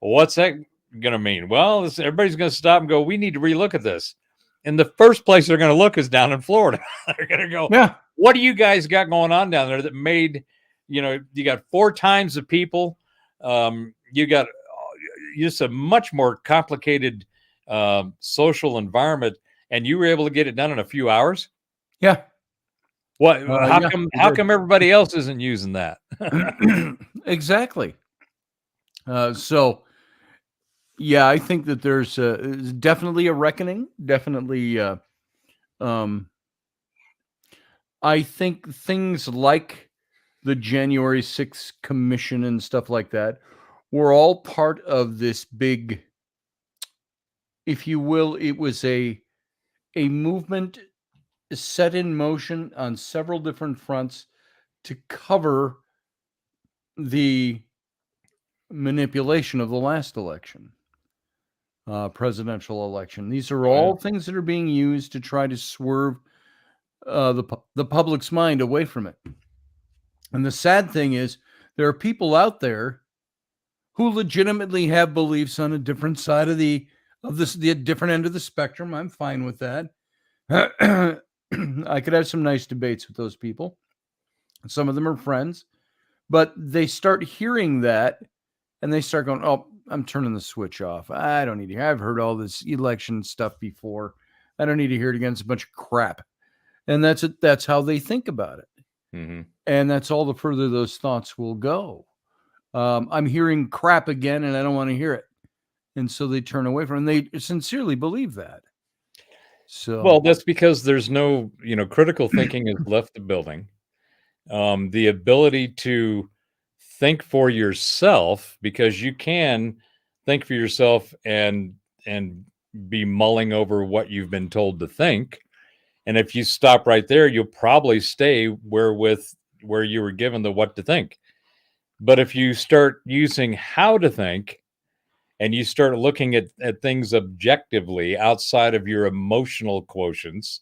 Well, what's that going to mean? Well, everybody's going to stop and go, we need to relook at this. And the first place they're going to look is down in Florida. They're going to go, yeah, what do you guys got going on down there that made, you got 4 times the people. You got just a much more complicated social environment, and you were able to get it done in a few hours. Yeah. What? How come everybody else isn't using that? Exactly. So Yeah, I think that there's definitely a reckoning. Definitely, I think things like the January 6th Commission and stuff like that were all part of this big, if you will, it was a movement set in motion on several different fronts to cover the manipulation of the last election, presidential election. These are all things that are being used to try to swerve the public's mind away from it. And the sad thing is, there are people out there who legitimately have beliefs on a different side of the different end of the spectrum. I'm fine with that. I could have some nice debates with those people. Some of them are friends, but they start hearing that and they start going, "Oh, I'm turning the switch off. I don't need to hear. I've heard all this election stuff before. I don't need to hear it again. It's a bunch of crap." And that's it. That's how they think about it. Mm-hmm. And that's all the further those thoughts will go. I'm hearing crap again and I don't want to hear it. And so they turn away from it. And they sincerely believe that. So, well, that's because there's no, critical thinking has left the building. The ability to think for yourself, because you can think for yourself and be mulling over what you've been told to think. And if you stop right there, you'll probably stay where you were given the what to think. But if you start using how to think and you start looking at things objectively outside of your emotional quotients,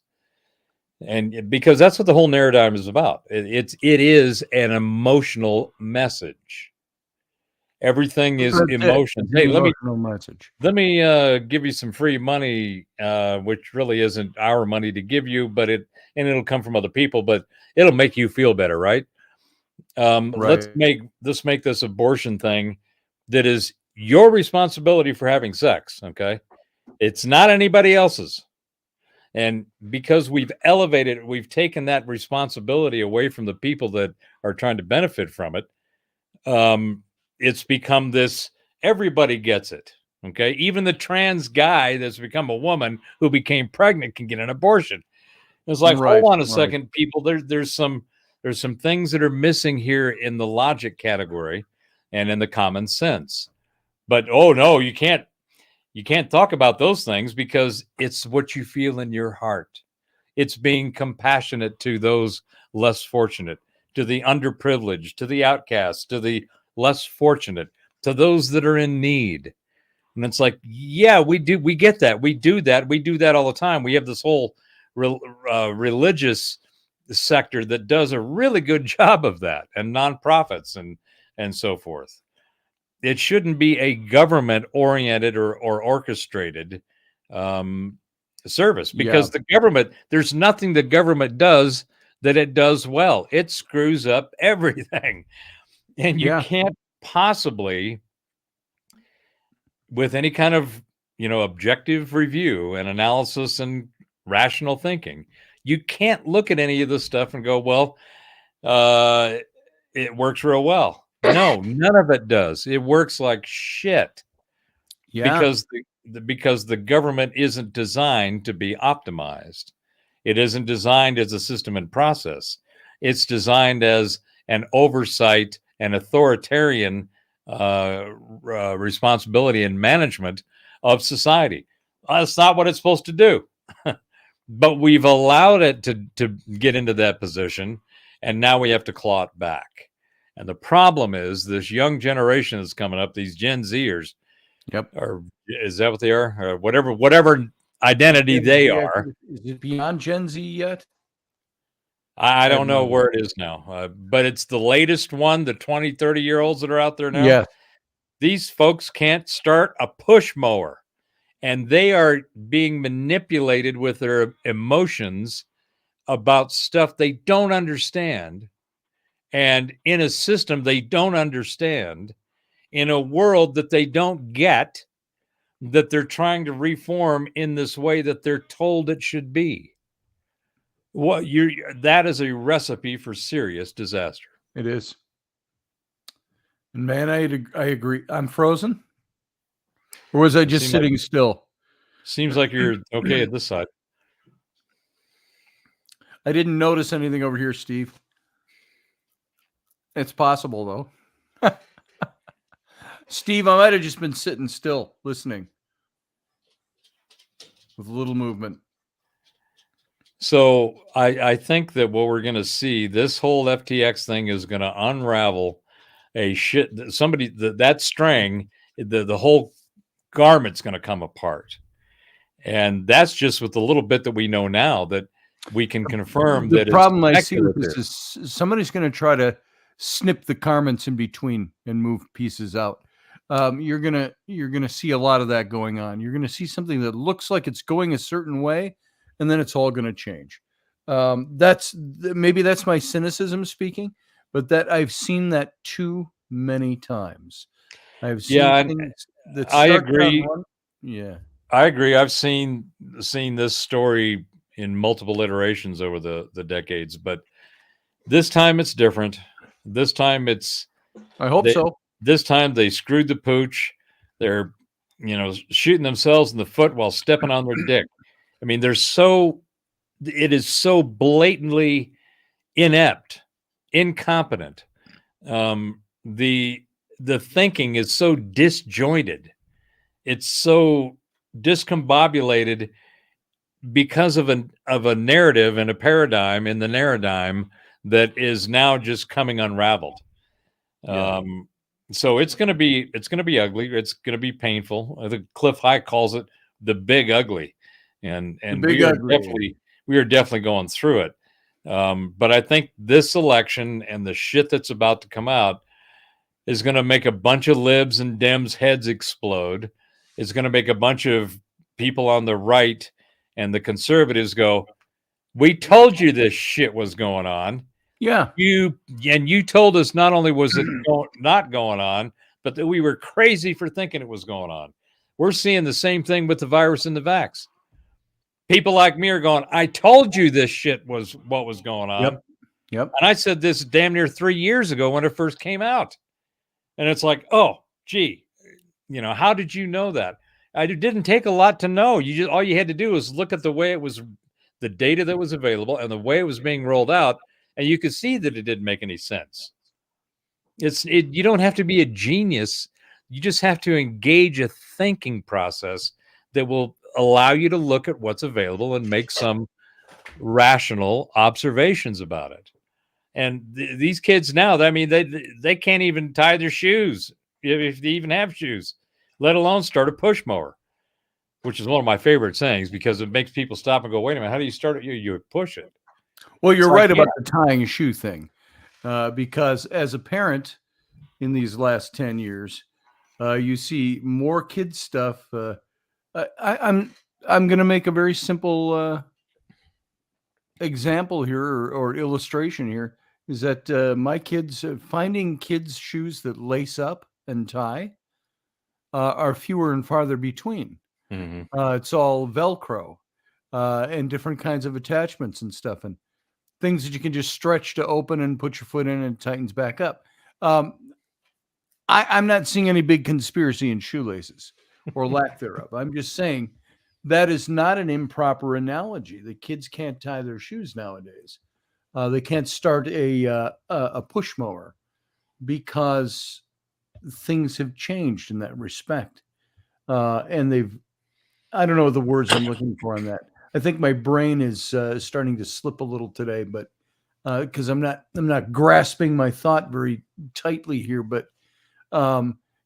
and because that's what the whole narrative is about. It is an emotional message. Everything is emotion. Hey, let me give you some free money, which really isn't our money to give you, but it'll come from other people, but it'll make you feel better, right? Right. Let's make this abortion thing that is your responsibility for having sex. Okay, it's not anybody else's. And because we've elevated it, we've taken that responsibility away from the people that are trying to benefit from it. It's become this, everybody gets it. Okay. Even the trans guy that's become a woman who became pregnant can get an abortion. It's like, hold on a second, people. There's some things that are missing here in the logic category and in the common sense. But oh no, you can't talk about those things because it's what you feel in your heart. It's being compassionate to those less fortunate, to the underprivileged, to the outcasts, to the less fortunate, to those that are in need. And it's like, yeah, we get that. We do that all the time. We have this whole religious sector that does a really good job of that, and nonprofits and so forth. It shouldn't be a government oriented or orchestrated service, because the government, there's nothing the government does that it does well. It screws up everything. And you can't possibly, with any kind of, objective review and analysis and rational thinking, you can't look at any of this stuff and go, well, it works real well. No, none of it does. It works like shit. Yeah. Because the government isn't designed to be optimized. It isn't designed as a system and process. It's designed as an oversight and authoritarian responsibility and management of society. That's not what it's supposed to do. But we've allowed it to get into that position, and now we have to claw it back. And the problem is this young generation that's coming up, these Gen Zers, or is that what they are? Or whatever identity they are. Is it beyond Gen Z yet? I don't know where it is now, but it's the latest one, the 20, 30-year-olds that are out there now. Yeah. These folks can't start a push mower, and they are being manipulated with their emotions about stuff they don't understand, and in a system they don't understand, in a world that they don't get, that they're trying to reform in this way that they're told it should be. That is a recipe for serious disaster. It is. And man, I agree. I'm frozen. Or was I just sitting still? Seems like you're okay at this side. I didn't notice anything over here, Steve. It's possible, though. Steve, I might have just been sitting still, listening with a little movement. So I think that what we're going to see, this whole FTX thing is going to unravel a shit. Somebody, that string, the whole garment's going to come apart. And that's just with the little bit that we know now that we can confirm that the problem I see with speculative. this is somebody's going to try to snip the garments in between and move pieces out. You're gonna see a lot of that going on. You're gonna see something that looks like it's going a certain way, and then it's all going to change. Maybe that's my cynicism speaking, but that I've seen that too many times. I've seen things that I start agree. on one. Yeah, I agree. I've seen this story in multiple iterations over the decades, but this time it's different. This time I hope so. This time they screwed the pooch. They're, shooting themselves in the foot while stepping on their dick. I mean, it is so blatantly inept, incompetent. The thinking is so disjointed. It's so discombobulated because of a narrative and a paradigm in the narrative that is now just coming unraveled. Yeah. So it's going to be ugly. It's going to be painful. I think Cliff High calls it the big ugly, and we are definitely going through it. But I think this election and the shit that's about to come out is going to make a bunch of libs and Dems heads explode. It's going to make a bunch of people on the right and the conservatives go, "We told you this shit was going on." Yeah. You told us not only was it not going on, but that we were crazy for thinking it was going on. We're seeing the same thing with the virus and the vax. People like me are going, "I told you this shit was what was going on." Yep. And I said this damn near 3 years ago when it first came out. And it's like, oh, gee, how did you know that? It didn't take a lot to know. All you had to do was look at the way it was, the data that was available and the way it was being rolled out. And you could see that it didn't make any sense. You don't have to be a genius. You just have to engage a thinking process that will allow you to look at what's available and make some rational observations about it. And these kids now, I mean, they can't even tie their shoes if they even have shoes, let alone start a push mower, which is one of my favorite sayings because it makes people stop and go, "Wait a minute, how do you start it? You push it." Well, you're right about the tying a shoe thing, because as a parent in these last 10 years, you see more kids stuff. I'm going to make a very simple example here or illustration here is that my kids finding kids shoes that lace up and tie are fewer and farther between. Mm-hmm. It's all Velcro and different kinds of attachments and stuff, and things that you can just stretch to open and put your foot in and it tightens back up. I'm not seeing any big conspiracy in shoelaces or lack thereof. I'm just saying that is not an improper analogy. The kids can't tie their shoes nowadays. They can't start a push mower because things have changed in that respect. And I don't know the words I'm looking for on that. I think my brain is starting to slip a little today, but because I'm not grasping my thought very tightly here, but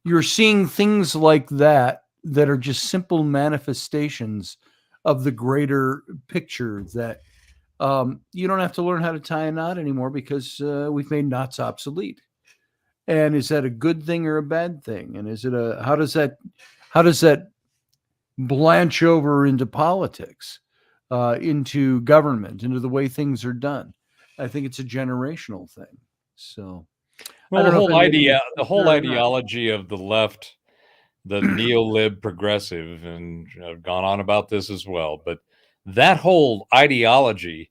you're seeing things like that are just simple manifestations of the greater picture that you don't have to learn how to tie a knot anymore because we've made knots obsolete. And is that a good thing or a bad thing? And how does that blanch over into politics, into government, into the way things are done? I think it's a generational thing. So, well, the whole ideology of the left, the neo-lib progressive, and I've gone on about this as well, but that whole ideology,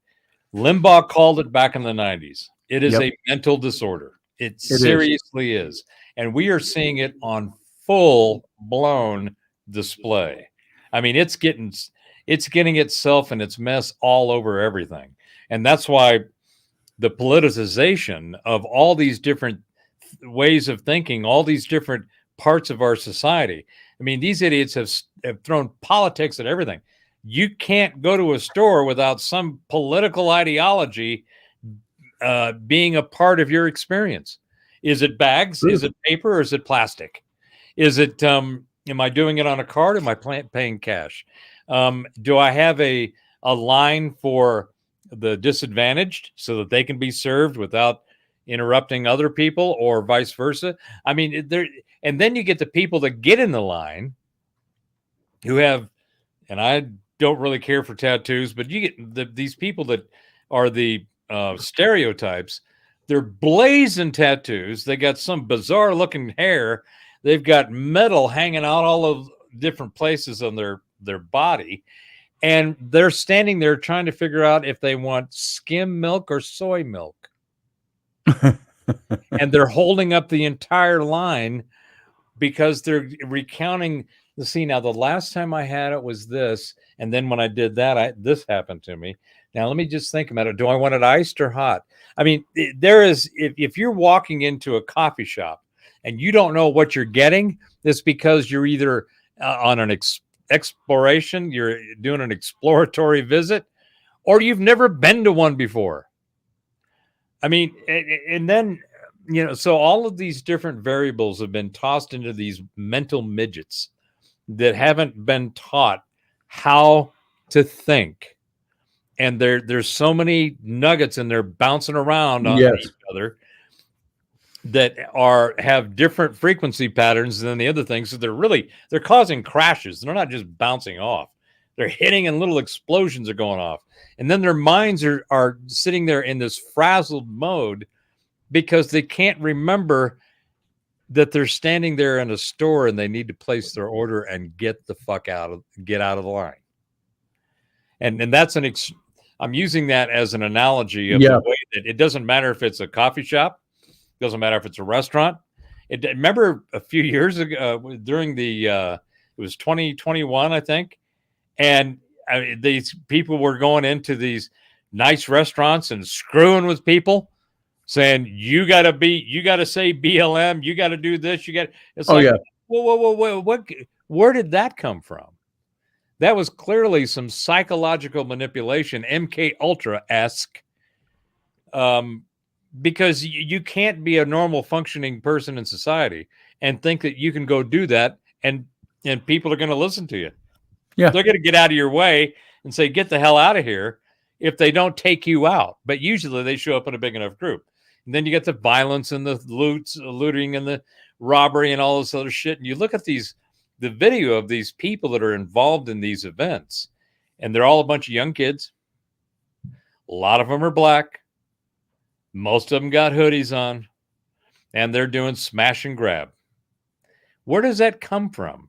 Limbaugh called it back in the 90s. It is a mental disorder. It seriously is. And we are seeing it on full-blown display. I mean, it's getting itself and its mess all over everything. And that's why the politicization of all these different ways of thinking, all these different parts of our society. I mean, these idiots have thrown politics at everything. You can't go to a store without some political ideology being a part of your experience. Is it bags? Is it paper? Or is it plastic? Is it, am I doing it on a card? Am I paying cash? Do I have a line for the disadvantaged so that they can be served without interrupting other people, or vice versa? I mean, and then you get the people that get in the line who have, and I don't really care for tattoos, but you get these people that are the stereotypes. They're blazing tattoos. They got some bizarre looking hair. They've got metal hanging out all of different places on their body. And they're standing there trying to figure out if they want skim milk or soy milk. And they're holding up the entire line because they're recounting the scene. Now, the last time I had it was this. And then when I did that, this happened to me. Now, let me just think about it. Do I want it iced or hot? I mean, there is, if you're walking into a coffee shop and you don't know what you're getting, it's because you're either on an exploration, you're doing an exploratory visit, or you've never been to one before. I mean, and then, you know, so all of these different variables have been tossed into these mental midgets that haven't been taught how to think. And there's so many nuggets and they're bouncing around on each other that have different frequency patterns than the other things. So they're causing crashes. They're not just bouncing off. They're hitting and little explosions are going off. And then their minds are sitting there in this frazzled mode because they can't remember that they're standing there in a store and they need to place their order and get out of the line. And that's I'm using that as an analogy of the way that it doesn't matter if it's a coffee shop, doesn't matter if it's a restaurant. Remember a few years ago during it was 2021, I think. And these people were going into these nice restaurants and screwing with people, saying, you got to say BLM, you got to do this, it's whoa, where did that come from? That was clearly some psychological manipulation, MK Ultra-esque, because you can't be a normal functioning person in society and think that you can go do that and people are going to listen to you. Yeah, they're going to get out of your way and say, get the hell out of here if they don't take you out. But usually they show up in a big enough group. And then you get the violence and the looting and the robbery and all this other shit. And you look at the video of these people that are involved in these events, and they're all a bunch of young kids. A lot of them are black. Most of them got hoodies on, and they're doing smash and grab. Where does that come from?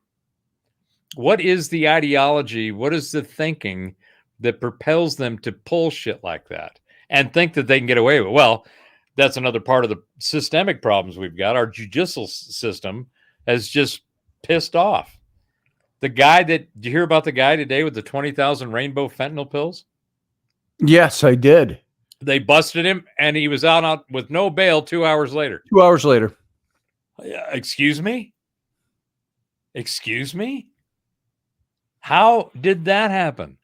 What is the ideology? What is the thinking that propels them to pull shit like that and think that they can get away with it? Well, that's another part of the systemic problems we've got. Our judicial system has just pissed off. Did you hear about the guy today with the 20,000 rainbow fentanyl pills? Yes, I did. They busted him and he was out with no bail 2 hours later. 2 hours later. Excuse me? Excuse me? How did that happen?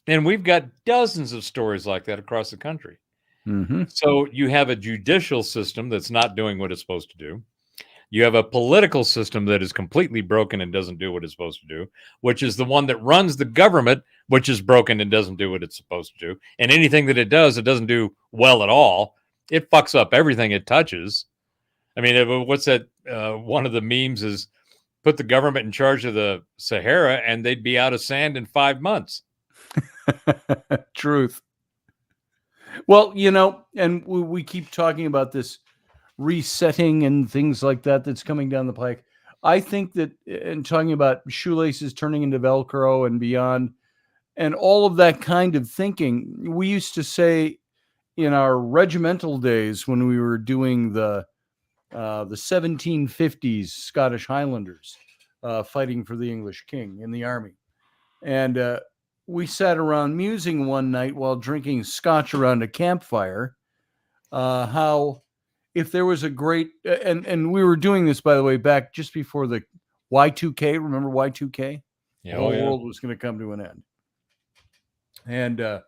And we've got dozens of stories like that across the country. Mm-hmm. So you have a judicial system that's not doing what it's supposed to do. You have a political system that is completely broken and doesn't do what it's supposed to do, which is the one that runs the government, which is broken and doesn't do what it's supposed to do. And anything that it doesn't do well at all. It fucks up everything it touches. I mean, what's that? One of the memes is put the government in charge of the Sahara and they'd be out of sand in 5 months. Truth. Well, you know, and we keep talking about this resetting and things like that that's coming down the pike. I think that in talking about shoelaces turning into Velcro and beyond and all of that kind of thinking, we used to say in our regimental days when we were doing the 1750s Scottish Highlanders, fighting for the English king in the army. And we sat around musing one night while drinking scotch around a campfire, how if there was a great, and we were doing this, by the way, back just before the Y2K. Remember Y2K? Yeah, the whole world was going to come to an end. And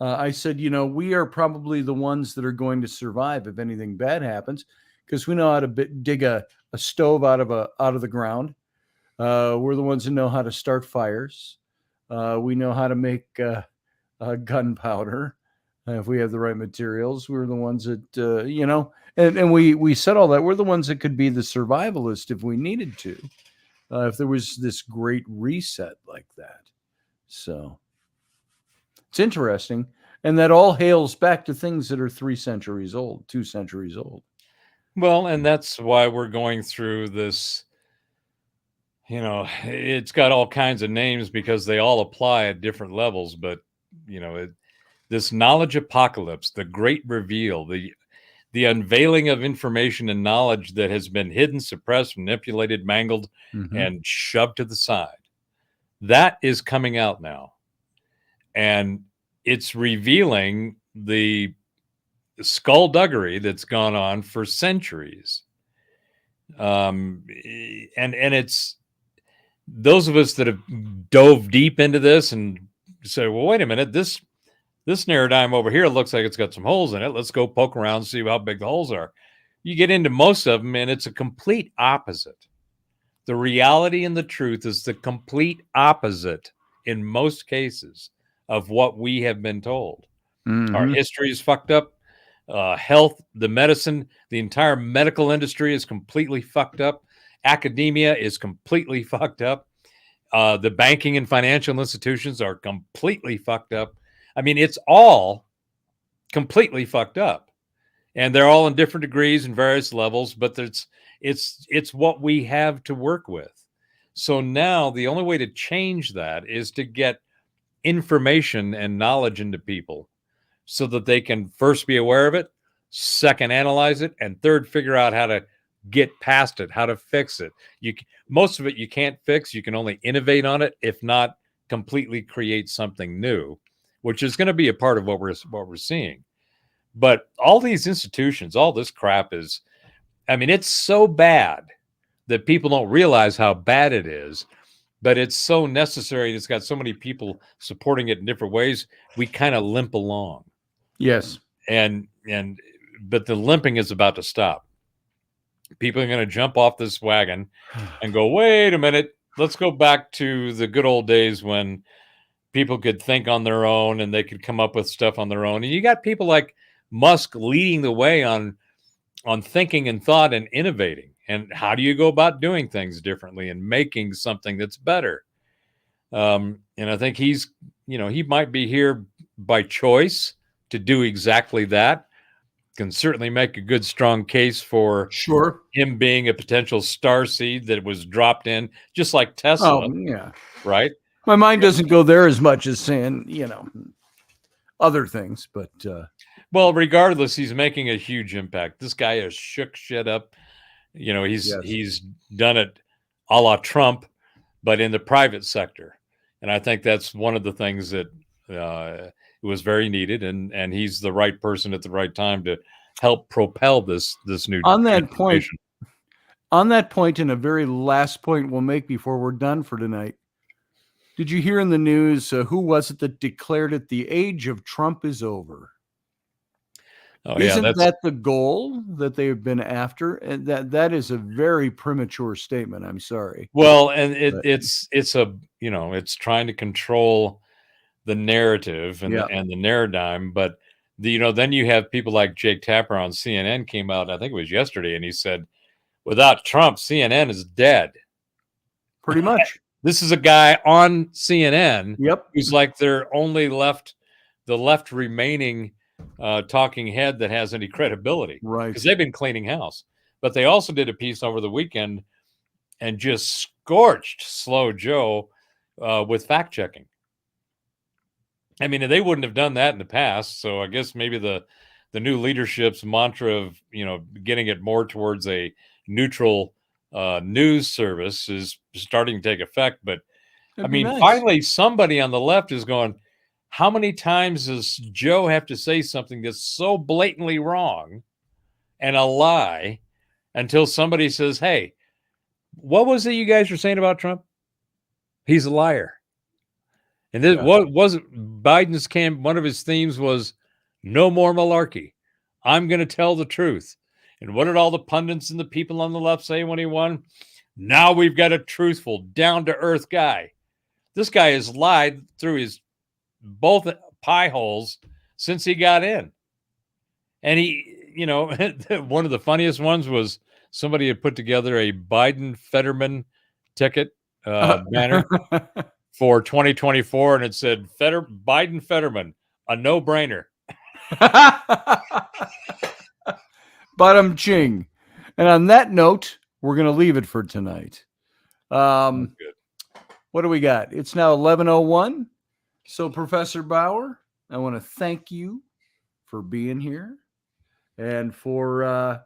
I said, we are probably the ones that are going to survive if anything bad happens, because we know how to dig a stove out of the ground. We're the ones that know how to start fires. We know how to make gunpowder if we have the right materials. We're the ones that, and we said all that. We're the ones that could be the survivalist if we needed to, if there was this great reset like that. So it's interesting. And that all hails back to things that are 3 centuries old, 2 centuries old. Well, and that's why we're going through this. It's got all kinds of names because they all apply at different levels. But, this knowledge apocalypse, the great reveal, the unveiling of information and knowledge that has been hidden, suppressed, manipulated, mangled, and shoved to the side. That is coming out now. And it's revealing the skullduggery that's gone on for centuries. And it's those of us that have dove deep into this and say, well, wait a minute, this paradigm over here looks like it's got some holes in it. Let's go poke around and see how big the holes are. You get into most of them, and it's a complete opposite. The reality and the truth is the complete opposite in most cases of what we have been told. Our history is fucked up. Health, the medicine, the entire medical industry is completely fucked up. Academia is completely fucked up. The banking and financial institutions are completely fucked up. I mean, it's all completely fucked up, and they're all in different degrees and various levels, but it's what we have to work with. So now the only way to change that is to get information and knowledge into people so that they can first be aware of it, second, analyze it, and third, figure out how to get past it, how to fix it. Most of it you can't fix. You can only innovate on it, if not completely create something new, which is going to be a part of what we're seeing. But all these institutions, all this crap is, it's so bad that people don't realize how bad it is, but it's so necessary. It's got so many people supporting it in different ways. We kind of limp along. Yes. But the limping is about to stop. People are going to jump off this wagon and go, wait a minute, let's go back to the good old days when people could think on their own and they could come up with stuff on their own. And you got people like Musk leading the way on thinking and thought and innovating. And how do you go about doing things differently and making something that's better? And I think he might be here by choice to do exactly that. Can certainly make a good, strong case for him being a potential star seed that was dropped in, just like Tesla. Oh, yeah. Right? My mind doesn't go there as much as saying, other things, but well, regardless, he's making a huge impact. This guy has shook shit up. He's done it a la Trump, but in the private sector. And I think that's one of the things that was very needed, and he's the right person at the right time to help propel this new on that point. On that point, and a very last point we'll make before we're done for tonight. Did you hear in the news who was it that declared it? The age of Trump is over. Oh, Isn't that the goal that they've been after? And that is a very premature statement. I'm sorry. Well, and it's trying to control the narrative and the paradigm, but then you have people like Jake Tapper on CNN came out, I think it was yesterday, and he said, without Trump, CNN is dead. Pretty much. This is a guy on CNN who's like their only the left remaining talking head that has any credibility. Right. Because they've been cleaning house. But they also did a piece over the weekend and just scorched Slow Joe with fact checking. I mean, they wouldn't have done that in the past. So I guess maybe the new leadership's mantra of, getting it more towards a neutral news service is starting to take effect. But That'd I be mean, nice. finally, somebody on the left is going, how many times does Joe have to say something that's so blatantly wrong and a lie until somebody says, hey, what was it you guys were saying about Trump? He's a liar. And this, what was Biden's one of his themes was no more malarkey. I'm going to tell the truth. And what did all the pundits and the people on the left say when he won? Now we've got a truthful, down-to-earth guy. This guy has lied through his both pie holes since he got in. And he, you know, one of the funniest ones was somebody had put together a Biden-Fetterman ticket banner for 2024, and it said Biden-Fetterman, a no-brainer. Bottom ching. And on that note, we're going to leave it for tonight. What do we got? It's now 11:01. So, Professor Bauer, I want to thank you for being here and for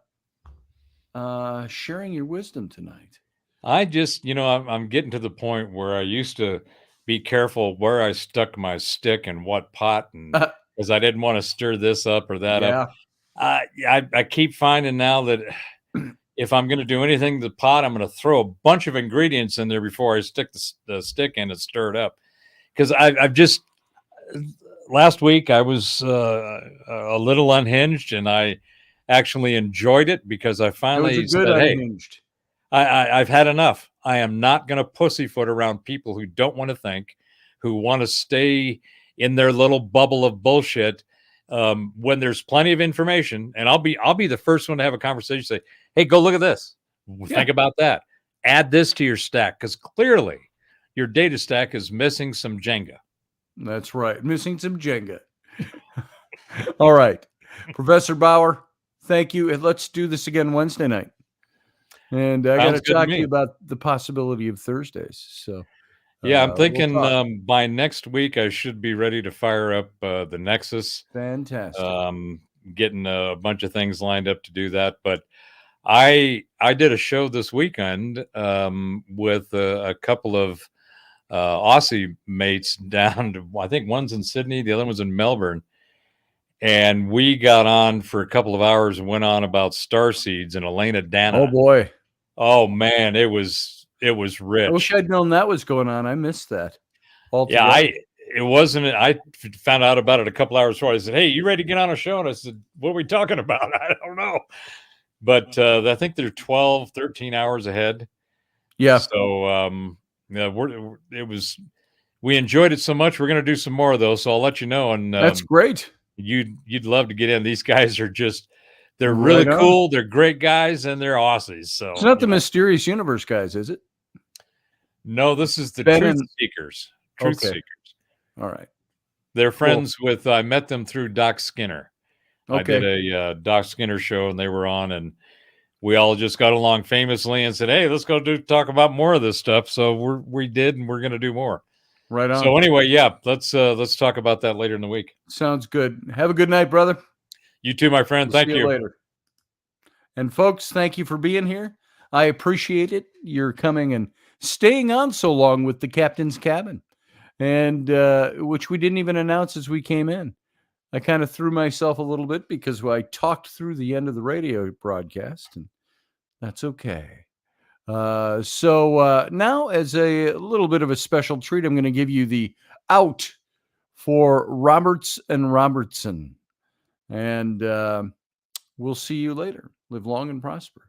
sharing your wisdom tonight. I just, I'm getting to the point where I used to be careful where I stuck my stick and what pot, and because I didn't want to stir this up or that up. I keep finding now that if I'm going to do anything to the pot, I'm going to throw a bunch of ingredients in there before I stick the stick in and stir it up. Because I've just, last week I was a little unhinged, and I actually enjoyed it because I finally said, unhinged. Hey, I've had enough. I am not going to pussyfoot around people who don't want to think, who want to stay in their little bubble of bullshit. When there's plenty of information, and I'll be the first one to have a conversation, say, hey, go look at this. Think about that. Add this to your stack, because clearly your data stack is missing some Jenga. That's right. Missing some Jenga. All right. Professor Bauer, thank you. And let's do this again Wednesday night. And I got to talk to you about the possibility of Thursdays. So yeah, I'm thinking by next week I should be ready to fire up the Nexus. Fantastic. Getting a bunch of things lined up to do that. But I did a show this weekend with a couple of Aussie mates down to, I think one's in Sydney, the other one's in Melbourne. And we got on for a couple of hours and went on about starseeds and Elena Dana. Oh boy. Oh man, it was rich. I wish I'd known that was going on. I missed that. Altogether. Yeah, it wasn't. I found out about it a couple hours before. I said, "Hey, you ready to get on a show?" And I said, "What are we talking about?" I don't know. But I think they're 12, 13 hours ahead. Yeah. So we enjoyed it so much. We're going to do some more of those. So I'll let you know. And that's great. You'd love to get in. These guys are they're really cool. They're great guys, and they're Aussies. So it's not the Mysterious Universe guys, is it? No, this is the Truth Seekers. Truth Seekers. All right. They're friends with. I met them through Doc Skinner. Okay. I did a Doc Skinner show, and they were on, and we all just got along famously and said, "Hey, let's go talk about more of this stuff." So we did, and we're going to do more. Right on. So anyway, yeah, let's talk about that later in the week. Sounds good. Have a good night, brother. You too, my friend. Thank you. See you later. And folks, thank you for being here. I appreciate it. You're coming and staying on so long with the Captain's Cabin, and which we didn't even announce as we came in. I kind of threw myself a little bit because I talked through the end of the radio broadcast, and that's okay. So now, as a little bit of a special treat, I'm going to give you the out for Roberts and Robertson. And we'll see you later. Live long and prosper.